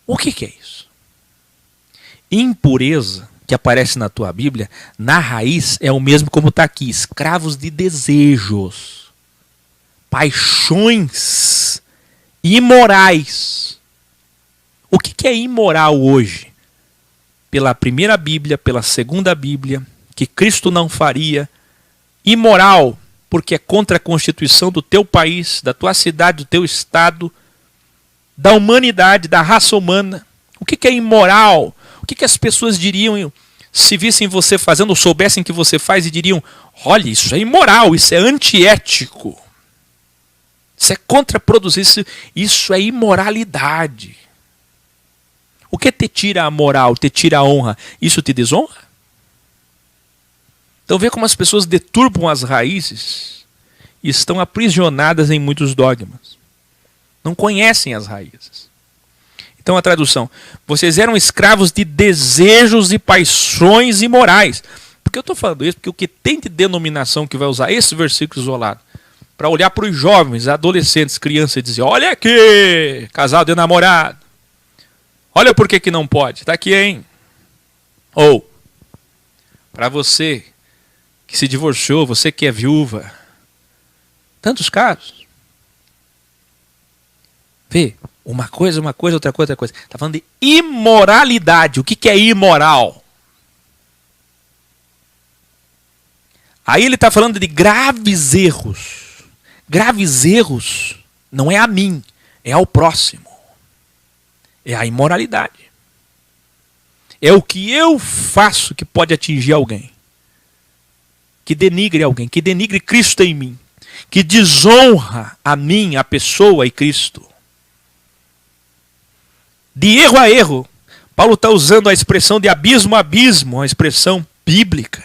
O que é isso? Impureza, que aparece na tua Bíblia, na raiz é o mesmo como está aqui, escravos de desejos, paixões imorais. O que é imoral hoje? Pela primeira Bíblia, pela segunda Bíblia, que Cristo não faria, imoral, porque é contra a Constituição do teu país, da tua cidade, do teu estado, da humanidade, da raça humana. O que é imoral? O que as pessoas diriam se vissem você fazendo ou soubessem que você faz e diriam: olha, isso é imoral, isso é antiético, isso é contraproducente, isso é imoralidade. O que te tira a moral, te tira a honra? Isso te desonra? Então vê como as pessoas deturpam as raízes e estão aprisionadas em muitos dogmas. Não conhecem as raízes. Então a tradução: vocês eram escravos de desejos e paixões imorais. Por que eu estou falando isso? Porque o que tem de denominação que vai usar esse versículo isolado para olhar para os jovens, adolescentes, crianças e dizer: olha aqui, casal de namorado. Olha por que não pode. Está aqui, hein? Ou, para você que se divorciou, você que é viúva. Tantos casos. Vê, uma coisa, outra coisa, outra coisa. Está falando de imoralidade. O que é imoral? Aí ele está falando de graves erros. Graves erros não é a mim, é ao próximo. É a imoralidade. É o que eu faço que pode atingir alguém. Que denigre alguém, que denigre Cristo em mim. Que desonra a mim, a pessoa e Cristo. De erro a erro, Paulo está usando a expressão de abismo a abismo, uma expressão bíblica.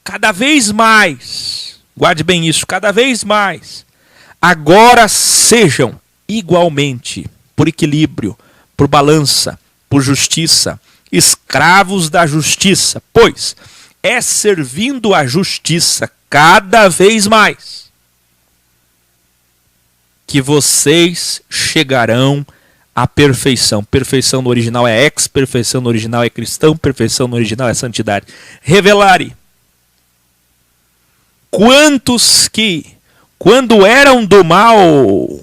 Cada vez mais, guarde bem isso, cada vez mais, agora sejam igualmente, por equilíbrio, por balança, por justiça, escravos da justiça, pois é servindo a justiça cada vez mais que vocês chegarão à perfeição. Perfeição no original é ex, perfeição no original é cristão, perfeição no original é santidade. Revelare. Quantos que, quando eram do mal,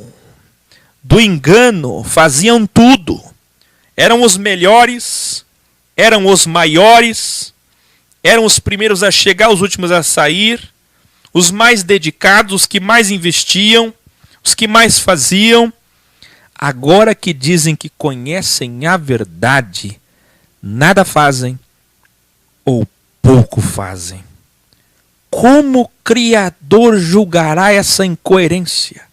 do engano, faziam tudo. Eram os melhores, eram os maiores, eram os primeiros a chegar, os últimos a sair, os mais dedicados, os que mais investiam, os que mais faziam. Agora que dizem que conhecem a verdade, nada fazem ou pouco fazem. Como o Criador julgará essa incoerência?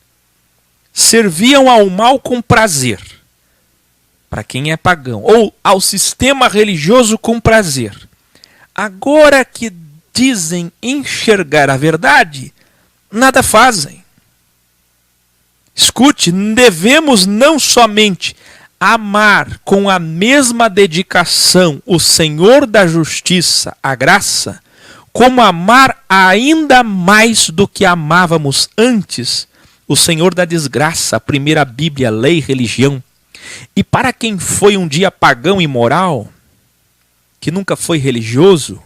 Serviam ao mal com prazer, para quem é pagão, ou ao sistema religioso com prazer. Agora que dizem enxergar a verdade, nada fazem. Escute, devemos não somente amar com a mesma dedicação o Senhor da justiça, a graça, como amar ainda mais do que amávamos antes o Senhor da desgraça, a primeira Bíblia, lei, religião. E para quem foi um dia pagão e imoral, que nunca foi religioso,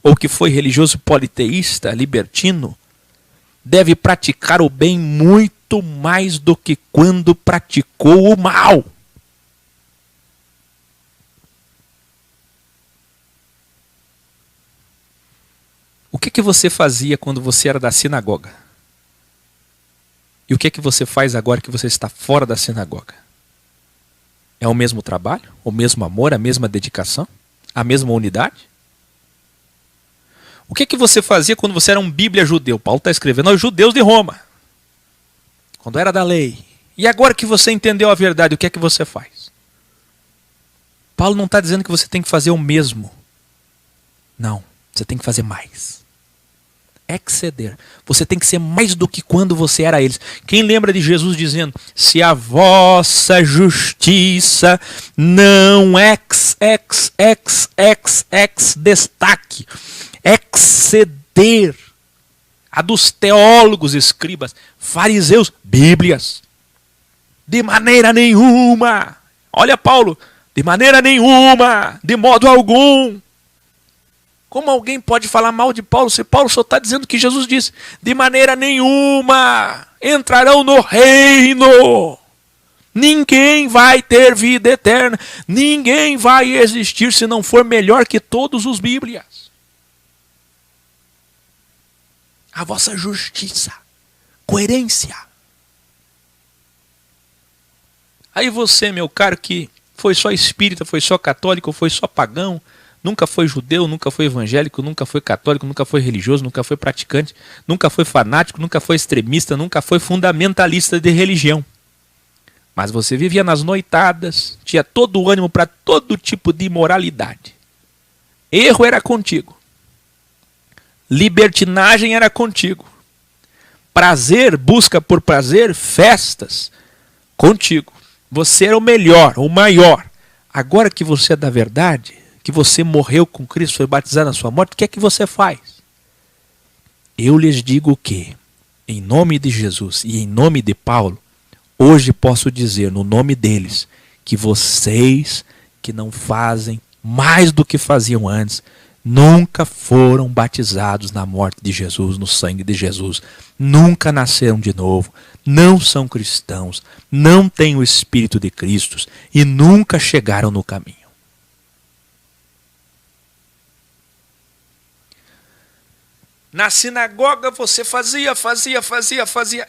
ou que foi religioso politeísta, libertino, deve praticar o bem muito mais do que quando praticou o mal. O que você fazia quando você era da sinagoga? E o que você faz agora que você está fora da sinagoga? É o mesmo trabalho? O mesmo amor? A mesma dedicação? A mesma unidade? O que você fazia quando você era um bíblia judeu? Paulo está escrevendo aos judeus de Roma. Quando era da lei. E agora que você entendeu a verdade, o que é que você faz? Paulo não está dizendo que você tem que fazer o mesmo. Não, você tem que fazer mais. Exceder. Você tem que ser mais do que quando você era eles. Quem lembra de Jesus dizendo: se a vossa justiça não destaque, exceder a dos teólogos, escribas, fariseus, bíblias, de maneira nenhuma. Olha Paulo, de maneira nenhuma, de modo algum. Como alguém pode falar mal de Paulo se Paulo só está dizendo que Jesus disse: de maneira nenhuma entrarão no reino. Ninguém vai ter vida eterna. Ninguém vai existir se não for melhor que todos os bíblias. a vossa justiça, coerência. Aí você, meu caro, que foi só espírita, foi só católico, foi só pagão, nunca foi judeu, nunca foi evangélico, nunca foi católico, nunca foi religioso, nunca foi praticante, nunca foi fanático, nunca foi extremista, nunca foi fundamentalista de religião. Mas você vivia nas noitadas, tinha todo o ânimo para todo tipo de imoralidade. Erro era contigo. Libertinagem era contigo. Prazer, busca por prazer, festas, contigo. Você era o melhor, o maior. Agora que você é da verdade, que você morreu com Cristo, foi batizado na sua morte, o que é que você faz? Eu lhes digo que, em nome de Jesus e em nome de Paulo, hoje posso dizer, no nome deles, que vocês que não fazem mais do que faziam antes, nunca foram batizados na morte de Jesus, no sangue de Jesus, nunca nasceram de novo, não são cristãos, não têm o Espírito de Cristo e nunca chegaram no caminho. Na sinagoga você fazia.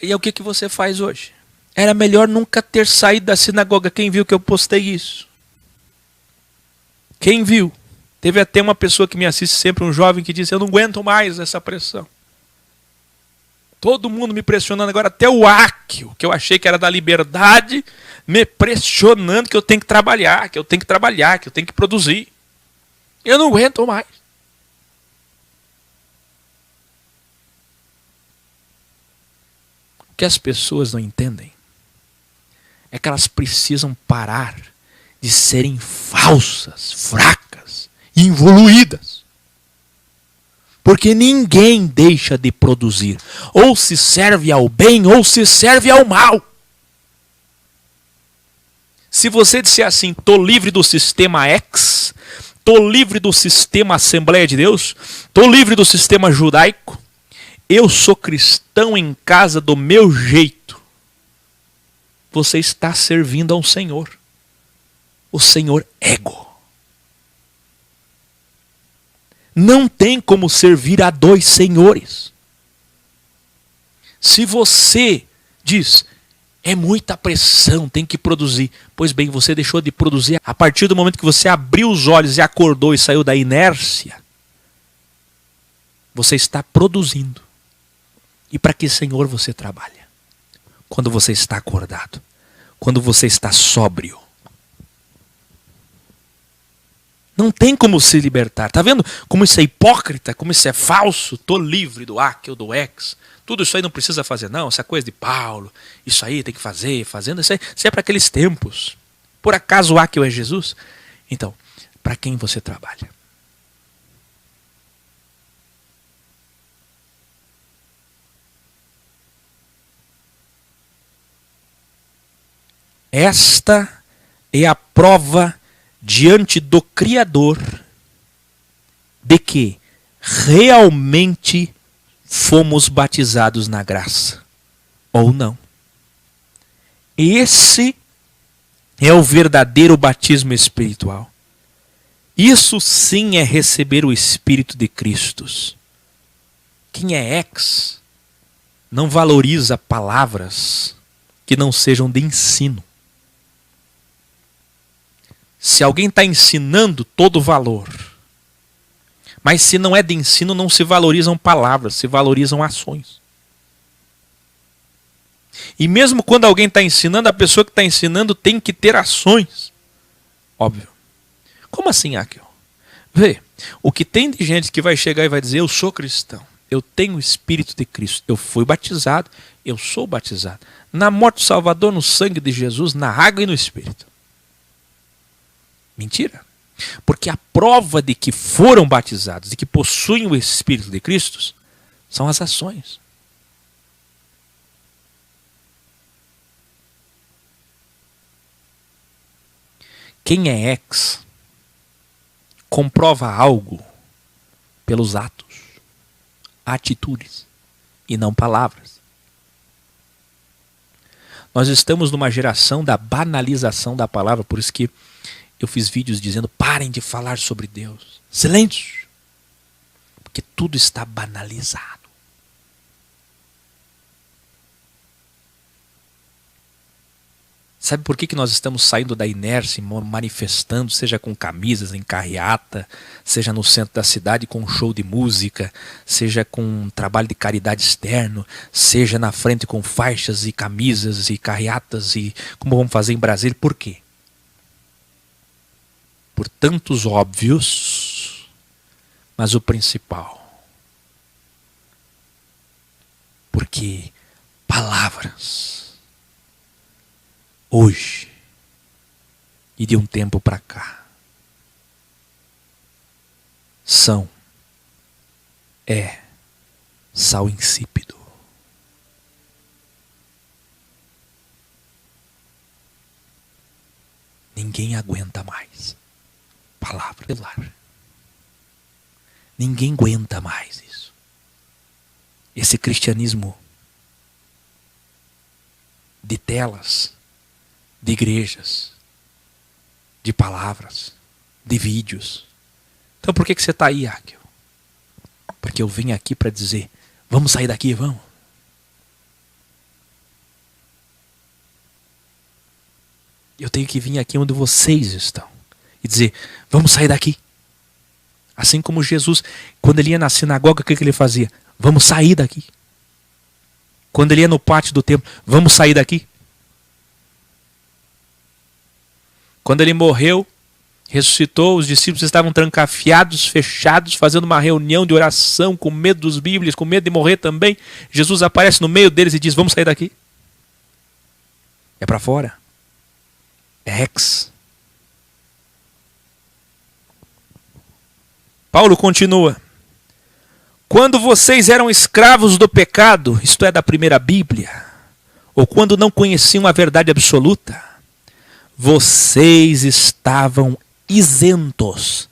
E o que você faz hoje? Era melhor nunca ter saído da sinagoga. Quem viu que eu postei isso? Quem viu? Teve até uma pessoa que me assiste sempre, um jovem, que disse: eu não aguento mais essa pressão. Todo mundo me pressionando agora, até o Áquio, que eu achei que era da liberdade, me pressionando que eu tenho que trabalhar, que eu tenho que produzir. Eu não aguento mais. O que as pessoas não entendem é que elas precisam parar de serem falsas, fracas, involuídas. Porque ninguém deixa de produzir. Ou se serve ao bem, ou se serve ao mal. Se você disser assim, estou livre do sistema X, estou livre do sistema Assembleia de Deus, estou livre do sistema judaico, eu sou cristão em casa do meu jeito, você está servindo ao Senhor. O Senhor ego. Não tem como servir a dois senhores. Se você diz, é muita pressão, tem que produzir. Pois bem, você deixou de produzir a partir do momento que você abriu os olhos e acordou e saiu da inércia. Você está produzindo. E para que Senhor você trabalha? Quando você está acordado. Quando você está sóbrio. Não tem como se libertar. Está vendo como isso é hipócrita, como isso é falso? Estou livre do Áquio, do X. Tudo isso aí não precisa fazer, não. Essa coisa de Paulo. Isso aí tem que fazer, fazendo. Isso é para aqueles tempos. Por acaso o Áquio é Jesus? Então, para quem você trabalha? Esta é a prova diante do Criador de que realmente fomos batizados na graça ou não. Esse é o verdadeiro batismo espiritual. Isso sim é receber o Espírito de Cristo. Quem é ex não valoriza palavras que não sejam de ensino. Se alguém está ensinando, todo valor. Mas se não é de ensino, não se valorizam palavras, se valorizam ações. E mesmo quando alguém está ensinando, a pessoa que está ensinando tem que ter ações. Óbvio. Como assim, Áquio? Vê, o que tem de gente que vai chegar e vai dizer, eu sou cristão, eu tenho o Espírito de Cristo, eu fui batizado, eu sou batizado. Na morte do Salvador, no sangue de Jesus, na água e no Espírito. Mentira. Porque a prova de que foram batizados, de que possuem o Espírito de Cristo, são as ações. Quem é ex comprova algo pelos atos, atitudes e não palavras. Nós estamos numa geração da banalização da palavra, por isso que eu fiz vídeos dizendo, parem de falar sobre Deus. Silêncio. Porque tudo está banalizado. Sabe por que nós estamos saindo da inércia e manifestando, seja com camisas em carreata, seja no centro da cidade com um show de música, seja com um trabalho de caridade externo, seja na frente com faixas e camisas e carreatas, e como vamos fazer em Brasília? Por quê? Por tantos óbvios, mas o principal. Porque palavras hoje e de um tempo para cá é sal insípido. Ninguém aguenta mais palavra. Ninguém aguenta mais isso. Esse cristianismo de telas, de igrejas, de palavras, de vídeos. Então por que você está aí, Áquil? Porque eu vim aqui para dizer, vamos sair daqui, vamos. Eu tenho que vir aqui onde vocês estão e dizer, vamos sair daqui. Assim como Jesus, quando ele ia na sinagoga, o que ele fazia? Vamos sair daqui. Quando ele ia no pátio do templo, vamos sair daqui. Quando ele morreu, ressuscitou, os discípulos estavam trancafiados, fechados, fazendo uma reunião de oração, com medo dos bíblias, com medo de morrer também. Jesus aparece no meio deles e diz, vamos sair daqui. É para fora. É ex. Paulo continua. Quando vocês eram escravos do pecado, isto é, da primeira Bíblia, ou quando não conheciam a verdade absoluta, vocês estavam isentos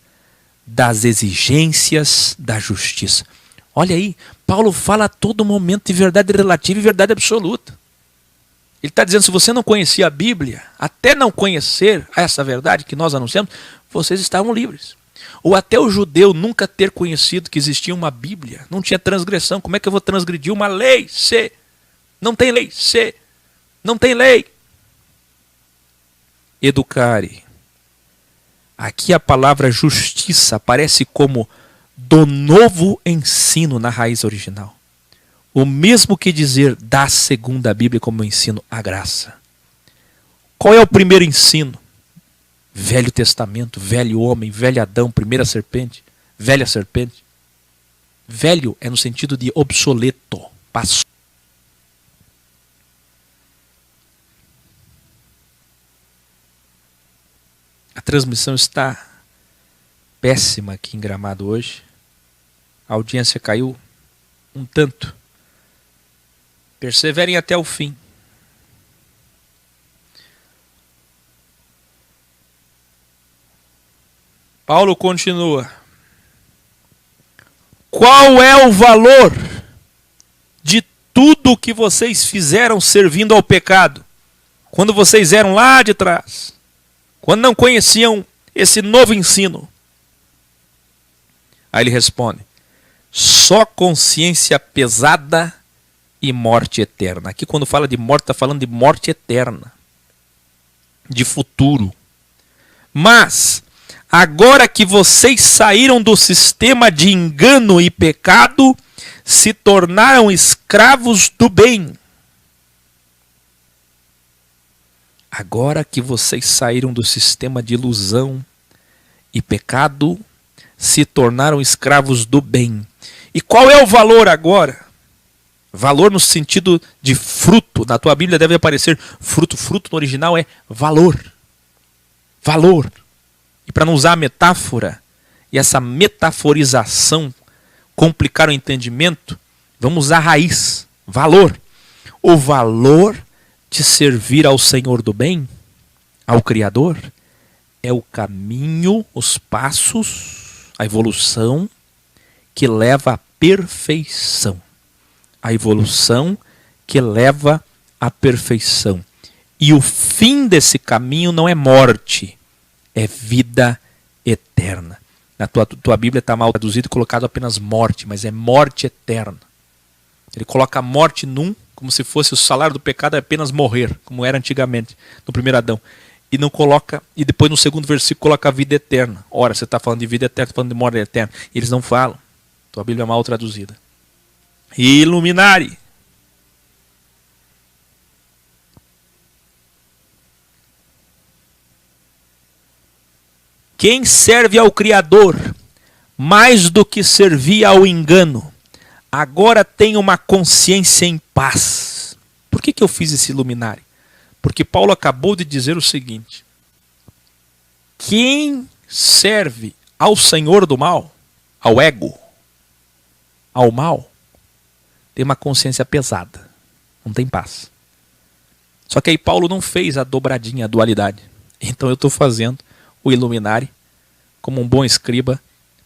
das exigências da justiça. Olha aí, Paulo fala a todo momento de verdade relativa e verdade absoluta. Ele está dizendo, se você não conhecia a Bíblia, até não conhecer essa verdade que nós anunciamos, vocês estavam livres. Ou até o judeu nunca ter conhecido que existia uma Bíblia, não tinha transgressão. Como é que eu vou transgredir uma lei? Se não tem lei, se não tem lei. Educare. Aqui a palavra justiça aparece como do novo ensino na raiz original. O mesmo que dizer da segunda Bíblia como ensino a graça. Qual é o primeiro ensino? Velho Testamento, velho homem, velho Adão, primeira serpente, velha serpente. Velho é no sentido de obsoleto, passou. A transmissão está péssima aqui em Gramado hoje. A audiência caiu um tanto. Perseverem até o fim. Paulo continua. Qual é o valor de tudo o que vocês fizeram servindo ao pecado? Quando vocês eram lá de trás. Quando não conheciam esse novo ensino. Aí ele responde. Só consciência pesada e morte eterna. Aqui quando fala de morte, está falando de morte eterna. De futuro. Mas, agora que vocês saíram do sistema de engano e pecado, se tornaram escravos do bem. Agora que vocês saíram do sistema de ilusão e pecado, se tornaram escravos do bem. E qual é o valor agora? Valor no sentido de fruto. Na tua Bíblia deve aparecer fruto. Fruto no original é valor. Valor. E para não usar a metáfora, e essa metaforização complicar o entendimento, vamos usar a raiz. Valor. O valor de servir ao Senhor do bem, ao Criador, é o caminho, os passos, a evolução que leva à perfeição. A evolução que leva à perfeição. E o fim desse caminho não é morte, é vida eterna. Na tua Bíblia está mal traduzido e colocado apenas morte, mas é morte eterna. Ele coloca a morte num, como se fosse o salário do pecado é apenas morrer, como era antigamente, no primeiro Adão. E não coloca, e depois no segundo versículo coloca a vida eterna. Ora, você está falando de vida eterna, está falando de morte eterna. E eles não falam. Então a Bíblia é mal traduzida. Iluminare. Quem serve ao Criador mais do que servia ao engano, agora tem uma consciência em paz. Por que eu fiz esse iluminare? Porque Paulo acabou de dizer o seguinte: quem serve ao senhor do mal, ao ego, ao mal, tem uma consciência pesada, não tem paz. Só que aí Paulo não fez a dobradinha, a dualidade. Então eu estou fazendo o iluminare como um bom escriba,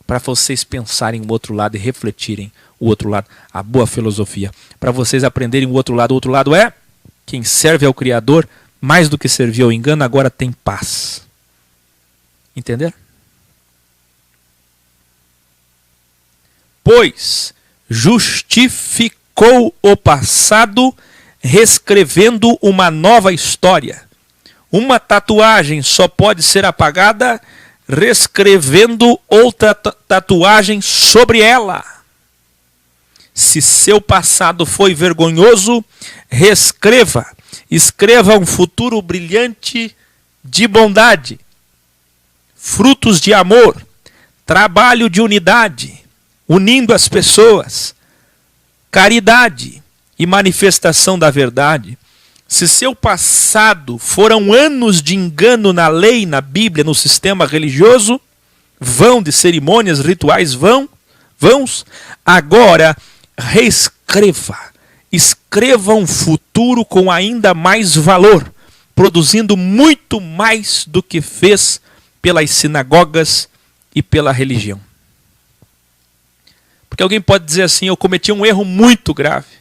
para vocês pensarem o outro lado e refletirem o outro lado, a boa filosofia. Para vocês aprenderem o outro lado. O outro lado é: quem serve ao Criador, mais do que servir ao engano, agora tem paz. Entender? Pois justificou o passado, reescrevendo uma nova história. Uma tatuagem só pode ser apagada reescrevendo outra tatuagem sobre ela. Se seu passado foi vergonhoso, reescreva. Escreva um futuro brilhante de bondade, frutos de amor, trabalho de unidade, unindo as pessoas, caridade e manifestação da verdade. Se seu passado foram anos de engano na lei, na Bíblia, no sistema religioso, vão de cerimônias, rituais vãos, agora reescreva. Escreva um futuro com ainda mais valor, produzindo muito mais do que fez pelas sinagogas e pela religião. Porque alguém pode dizer assim: eu cometi um erro muito grave.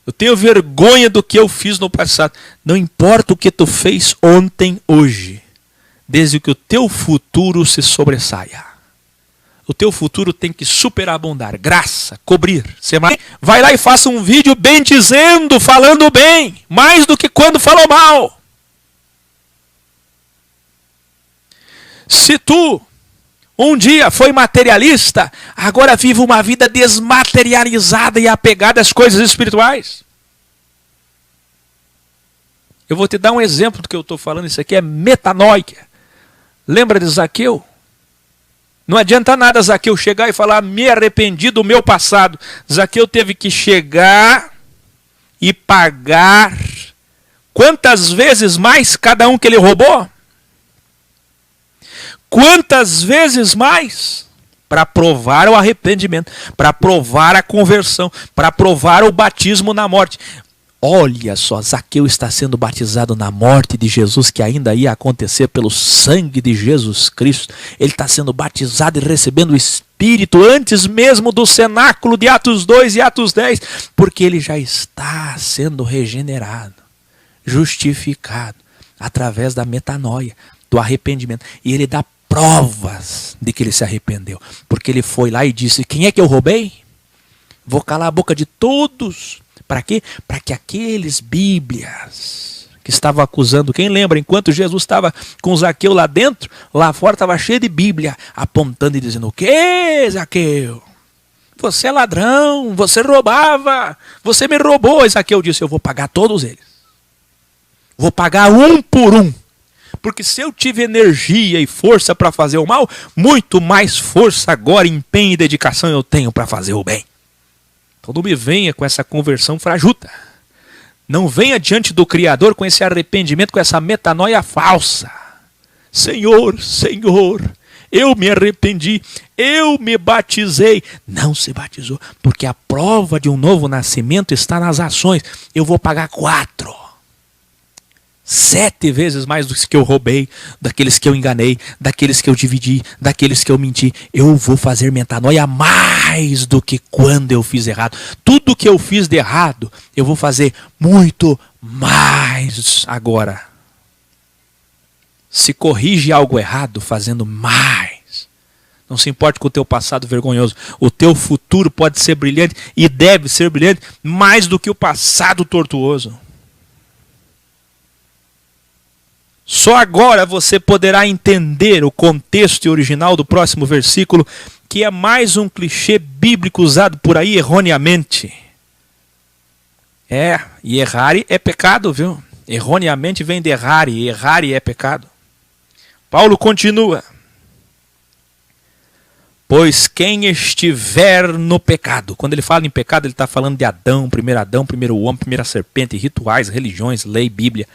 Eu tenho vergonha do que eu fiz no passado. Não importa o que tu fez ontem, hoje, desde que o teu futuro se sobressaia. O teu futuro tem que superabundar, graça, cobrir. Você vai lá e faça um vídeo bem dizendo, falando bem, mais do que quando falou mal. Se tu um dia foi materialista, agora vive uma vida desmaterializada e apegada às coisas espirituais. Eu vou te dar um exemplo do que eu estou falando. Isso aqui é metanoia. Lembra de Zaqueu? Não adianta nada Zaqueu chegar e falar: me arrependi do meu passado. Zaqueu teve que chegar e pagar quantas vezes mais cada um que ele roubou? Quantas vezes mais? Para provar o arrependimento, para provar a conversão, para provar o batismo na morte. Olha só, Zaqueu está sendo batizado na morte de Jesus, que ainda ia acontecer pelo sangue de Jesus Cristo. Ele está sendo batizado e recebendo o Espírito antes mesmo do cenáculo de Atos 2 e Atos 10, porque ele já está sendo regenerado, justificado, através da metanoia, do arrependimento. E ele dá provas de que ele se arrependeu, porque ele foi lá e disse: quem é que eu roubei? Vou calar a boca de todos. Para quê? Para que aqueles Bíblias que estavam acusando, quem lembra, enquanto Jesus estava com Zaqueu lá dentro, lá fora estava cheio de Bíblia, apontando e dizendo: o que, Zaqueu? Você é ladrão, você roubava, você me roubou. E Zaqueu disse: eu vou pagar todos eles. Vou pagar um por um. Porque se eu tive energia e força para fazer o mal, muito mais força agora, empenho e dedicação eu tenho para fazer o bem. Então não me venha com essa conversão frajuta. Não venha diante do Criador com esse arrependimento, com essa metanoia falsa. Senhor, Senhor, eu me arrependi, eu me batizei. Não se batizou, porque a prova de um novo nascimento está nas ações. Eu vou pagar 4. 7 vezes mais do que eu roubei, daqueles que eu enganei, daqueles que eu dividi, daqueles que eu menti. Eu vou fazer metanoia mais do que quando eu fiz errado. Tudo que eu fiz de errado, eu vou fazer muito mais agora. Se corrige algo errado fazendo mais. Não se importe com o teu passado vergonhoso. O teu futuro pode ser brilhante e deve ser brilhante mais do que o passado tortuoso. Só agora você poderá entender o contexto original do próximo versículo, que é mais um clichê bíblico usado por aí erroneamente. E errare é pecado, viu? Erroneamente vem de errare, e errare é pecado. Paulo continua. Pois quem estiver no pecado, quando ele fala em pecado, ele está falando de Adão, primeiro homem, primeira serpente, rituais, religiões, lei, Bíblia.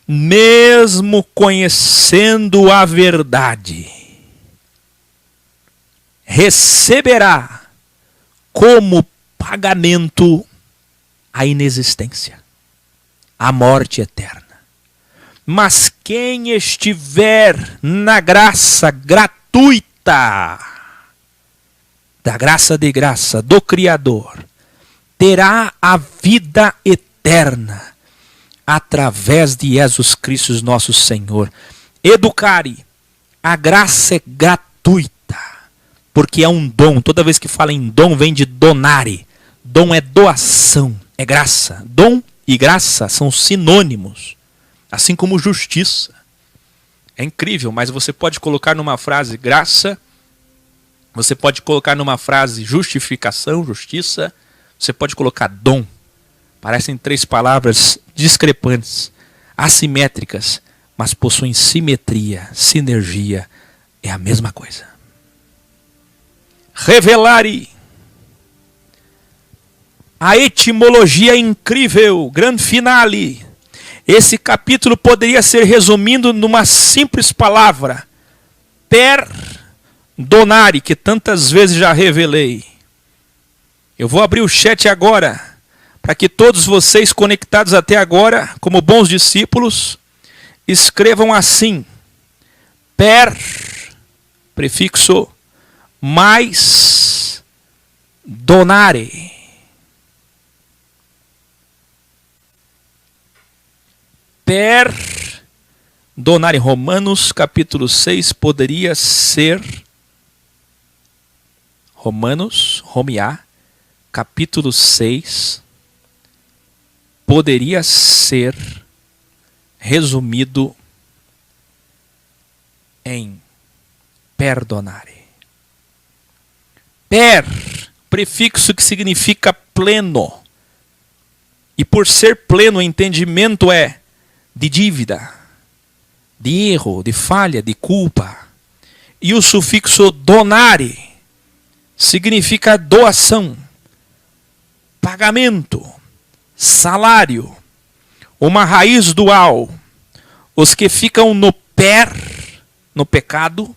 Mesmo conhecendo a verdade, receberá como pagamento a inexistência, a morte eterna. Mas quem estiver na graça gratuita, da graça de graça do Criador, terá a vida eterna através de Jesus Cristo nosso Senhor. Educare, a graça é gratuita, porque é um dom. Toda vez que fala em dom, vem de donare. Dom é doação, é graça. Dom e graça são sinônimos, assim como justiça. É incrível, mas você pode colocar numa frase graça, você pode colocar numa frase justificação, justiça, você pode colocar dom. Parecem três palavras discrepantes, assimétricas, mas possuem simetria, sinergia, é a mesma coisa. Revelare. A etimologia é incrível, grande finale. Esse capítulo poderia ser resumido numa simples palavra: perdonare, que tantas vezes já revelei. Eu vou abrir o chat agora, para que todos vocês conectados até agora, como bons discípulos, escrevam assim: prefixo, mais, donare. Perdonare. Romanos capítulo 6 poderia ser Romear, capítulo 6 poderia ser resumido em perdonare. Prefixo que significa pleno. E por ser pleno, o entendimento é de dívida, de erro, de falha, de culpa. E o sufixo donare significa doação, pagamento, salário, uma raiz dual. Os que ficam no pecado,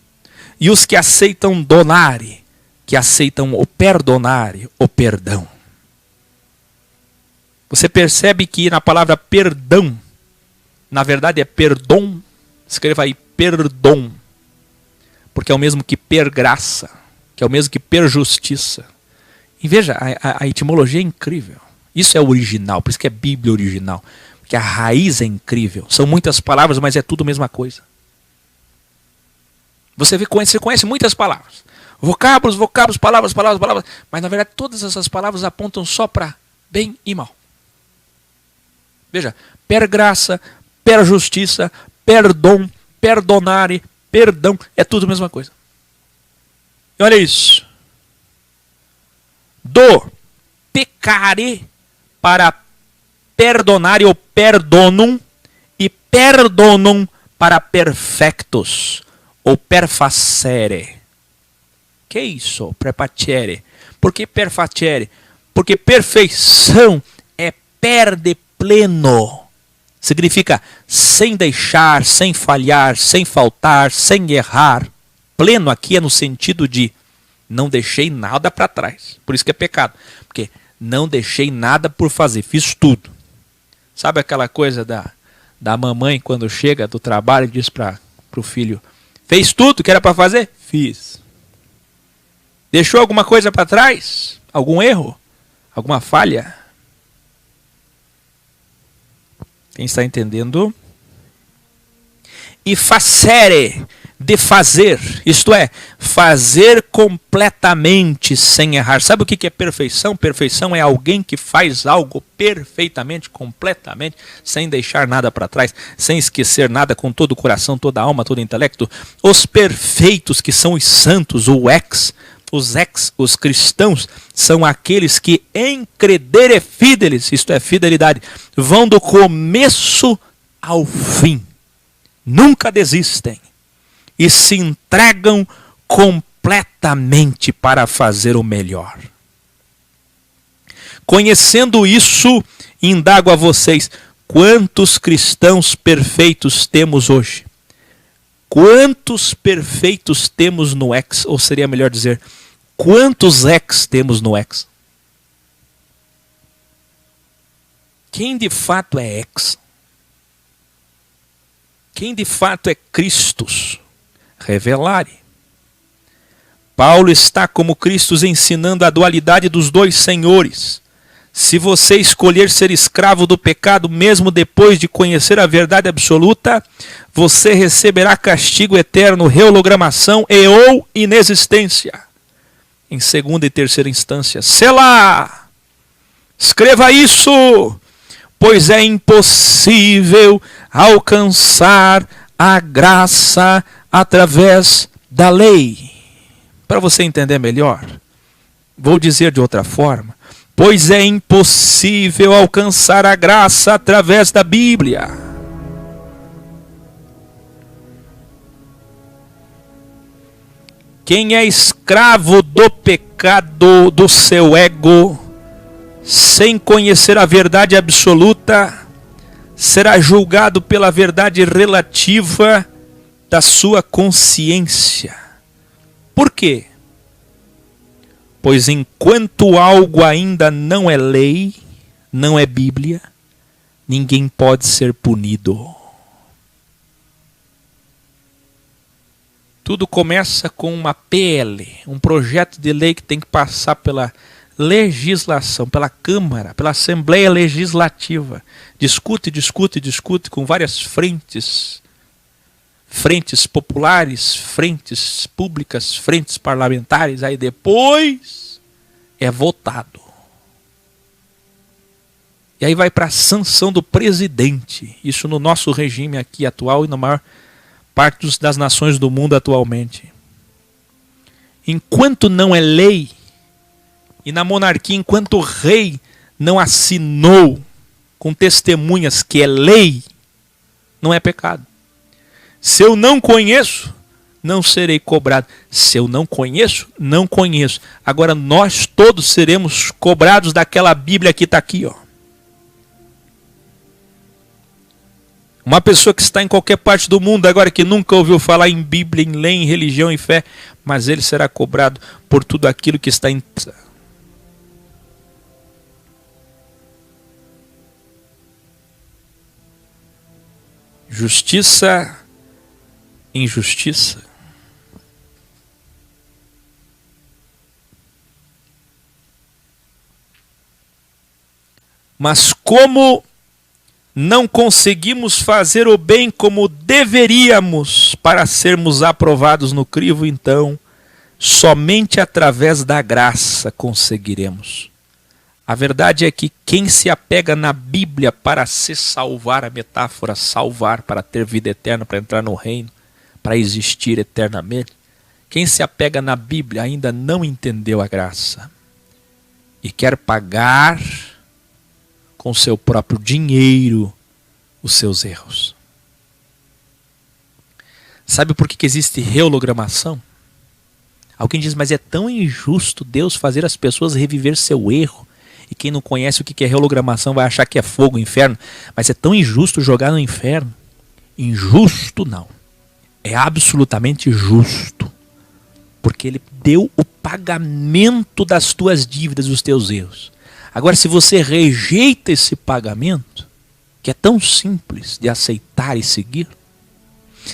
e os que aceitam donare, que aceitam o perdonare, o perdão. Você percebe que na palavra perdão, na verdade é perdão. Escreva aí, perdão. Porque é o mesmo que pergraça, que é o mesmo que perjustiça. E veja, a etimologia é incrível. Isso é o original, por isso que é Bíblia original. Porque a raiz é incrível. São muitas palavras, mas é tudo a mesma coisa. Você conhece muitas palavras. Vocábulos, palavras. Mas na verdade todas essas palavras apontam só para bem e mal. Veja, pergraça, perjustiça, perdão, perdonare, perdão, é tudo a mesma coisa. E olha isso. Do pecare para perdonare ou perdonum, e perdonum para perfectos ou perfacere. Que isso? Prepacere. Por que perfacere? Porque perfeição é perde pleno. Significa sem deixar, sem falhar, sem faltar, sem errar. Pleno aqui é no sentido de não deixei nada para trás. Por isso que é pecado. Porque não deixei nada por fazer, fiz tudo. Sabe aquela coisa da mamãe quando chega do trabalho e diz para o filho: fez tudo que era para fazer? Fiz. Deixou alguma coisa para trás? Algum erro? Alguma falha? Quem está entendendo? e facere, de fazer, isto é, fazer completamente sem errar. Sabe o que é perfeição? Perfeição é alguém que faz algo perfeitamente, completamente, sem deixar nada para trás, sem esquecer nada, com todo o coração, toda a alma, todo o intelecto. Os perfeitos, que são os santos, os cristãos, são aqueles que em credere fidelis, isto é, fidelidade, vão do começo ao fim. Nunca desistem. E se entregam completamente para fazer o melhor. Conhecendo isso, indago a vocês, quantos cristãos perfeitos temos hoje? Quantos perfeitos temos no X? Ou seria melhor dizer, quantos X temos no X? Quem de fato é X? Quem de fato é Cristos? Revelare. Paulo está como Cristo ensinando a dualidade dos dois senhores. Se você escolher ser escravo do pecado, mesmo depois de conhecer a verdade absoluta, você receberá castigo eterno, reologramação e ou inexistência. Em segunda e terceira instância. Selá! Escreva isso! Pois é impossível alcançar a graça através da lei. Para você entender melhor, vou dizer de outra forma. Pois é impossível alcançar a graça através da Bíblia. Quem é escravo do pecado do seu ego, sem conhecer a verdade absoluta, será julgado pela verdade relativa da sua consciência. Por quê? Pois enquanto algo ainda não é lei, não é Bíblia, ninguém pode ser punido. Tudo começa com uma PL, um projeto de lei que tem que passar pela legislação, pela Câmara, pela Assembleia Legislativa. Discute com várias frentes populares, frentes públicas, frentes parlamentares, aí depois é votado. E aí vai para a sanção do presidente. Isso no nosso regime aqui atual e na maior parte das nações do mundo atualmente. Enquanto não é lei, e na monarquia, enquanto o rei não assinou com testemunhas que é lei, não é pecado. Se eu não conheço, não serei cobrado. Se eu não conheço, não conheço. Agora nós todos seremos cobrados daquela Bíblia que está aqui, ó. Uma pessoa que está em qualquer parte do mundo agora que nunca ouviu falar em Bíblia, em lei, em religião, em fé, mas ele será cobrado por tudo aquilo que está em... Justiça, injustiça. Mas como não conseguimos fazer o bem como deveríamos para sermos aprovados no crivo, então, somente através da graça conseguiremos. A verdade é que quem se apega na Bíblia para se salvar, a metáfora salvar, para ter vida eterna, para entrar no reino, para existir eternamente, quem se apega na Bíblia ainda não entendeu a graça e quer pagar com seu próprio dinheiro os seus erros. Sabe por que existe reologramação? Alguém diz, mas é tão injusto Deus fazer as pessoas reviver seu erro. E quem não conhece o que é reologramação vai achar que é fogo, inferno. Mas é tão injusto jogar no inferno. Injusto não. É absolutamente justo. Porque ele deu o pagamento das tuas dívidas, dos teus erros. Agora, se você rejeita esse pagamento, que é tão simples de aceitar e seguir,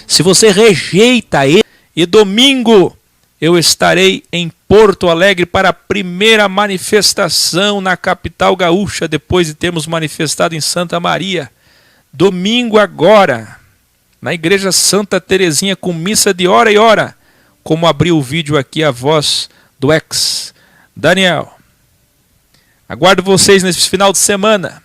se você rejeita ele, e domingo eu estarei em Porto Alegre para a primeira manifestação na capital gaúcha, depois de termos manifestado em Santa Maria. Domingo agora, na Igreja Santa Terezinha com missa de hora e hora, como abriu o vídeo aqui a voz do ex Daniel. Aguardo vocês nesse final de semana.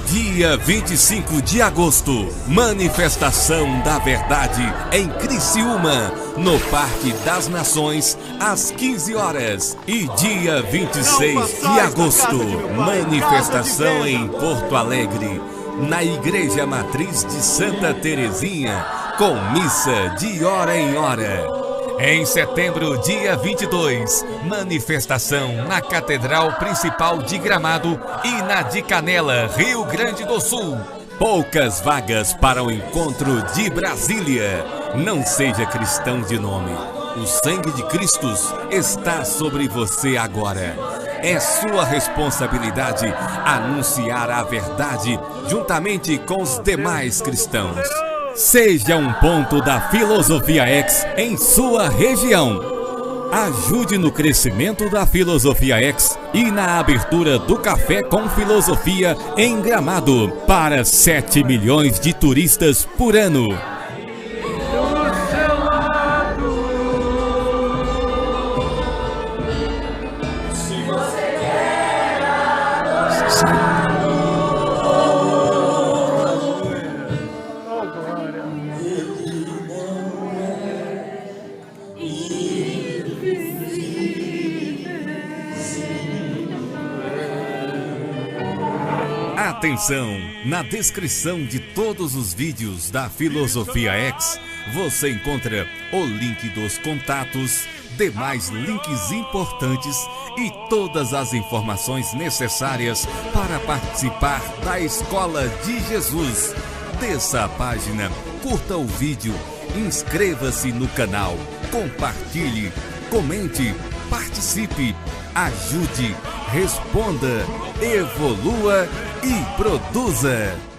Dia 25 de agosto, manifestação da verdade em Criciúma, no Parque das Nações, às 15 horas. E dia 26 de agosto, manifestação em Porto Alegre, na Igreja Matriz de Santa Terezinha, com missa de hora em hora. Em setembro, dia 22, manifestação na Catedral Principal de Gramado e na de Canela, Rio Grande do Sul. Poucas vagas para o encontro de Brasília. Não seja cristão de nome. O sangue de Cristo está sobre você agora. É sua responsabilidade anunciar a verdade juntamente com os demais cristãos. Seja um ponto da Filosofia X em sua região. Ajude no crescimento da Filosofia X e na abertura do Café com Filosofia em Gramado para 7 milhões de turistas por ano. Atenção! Na descrição de todos os vídeos da Filosofia X, você encontra o link dos contatos, demais links importantes e todas as informações necessárias para participar da Escola de Jesus. Desça a página, curta o vídeo, inscreva-se no canal, compartilhe, comente, participe, ajude, responda, evolua e produza.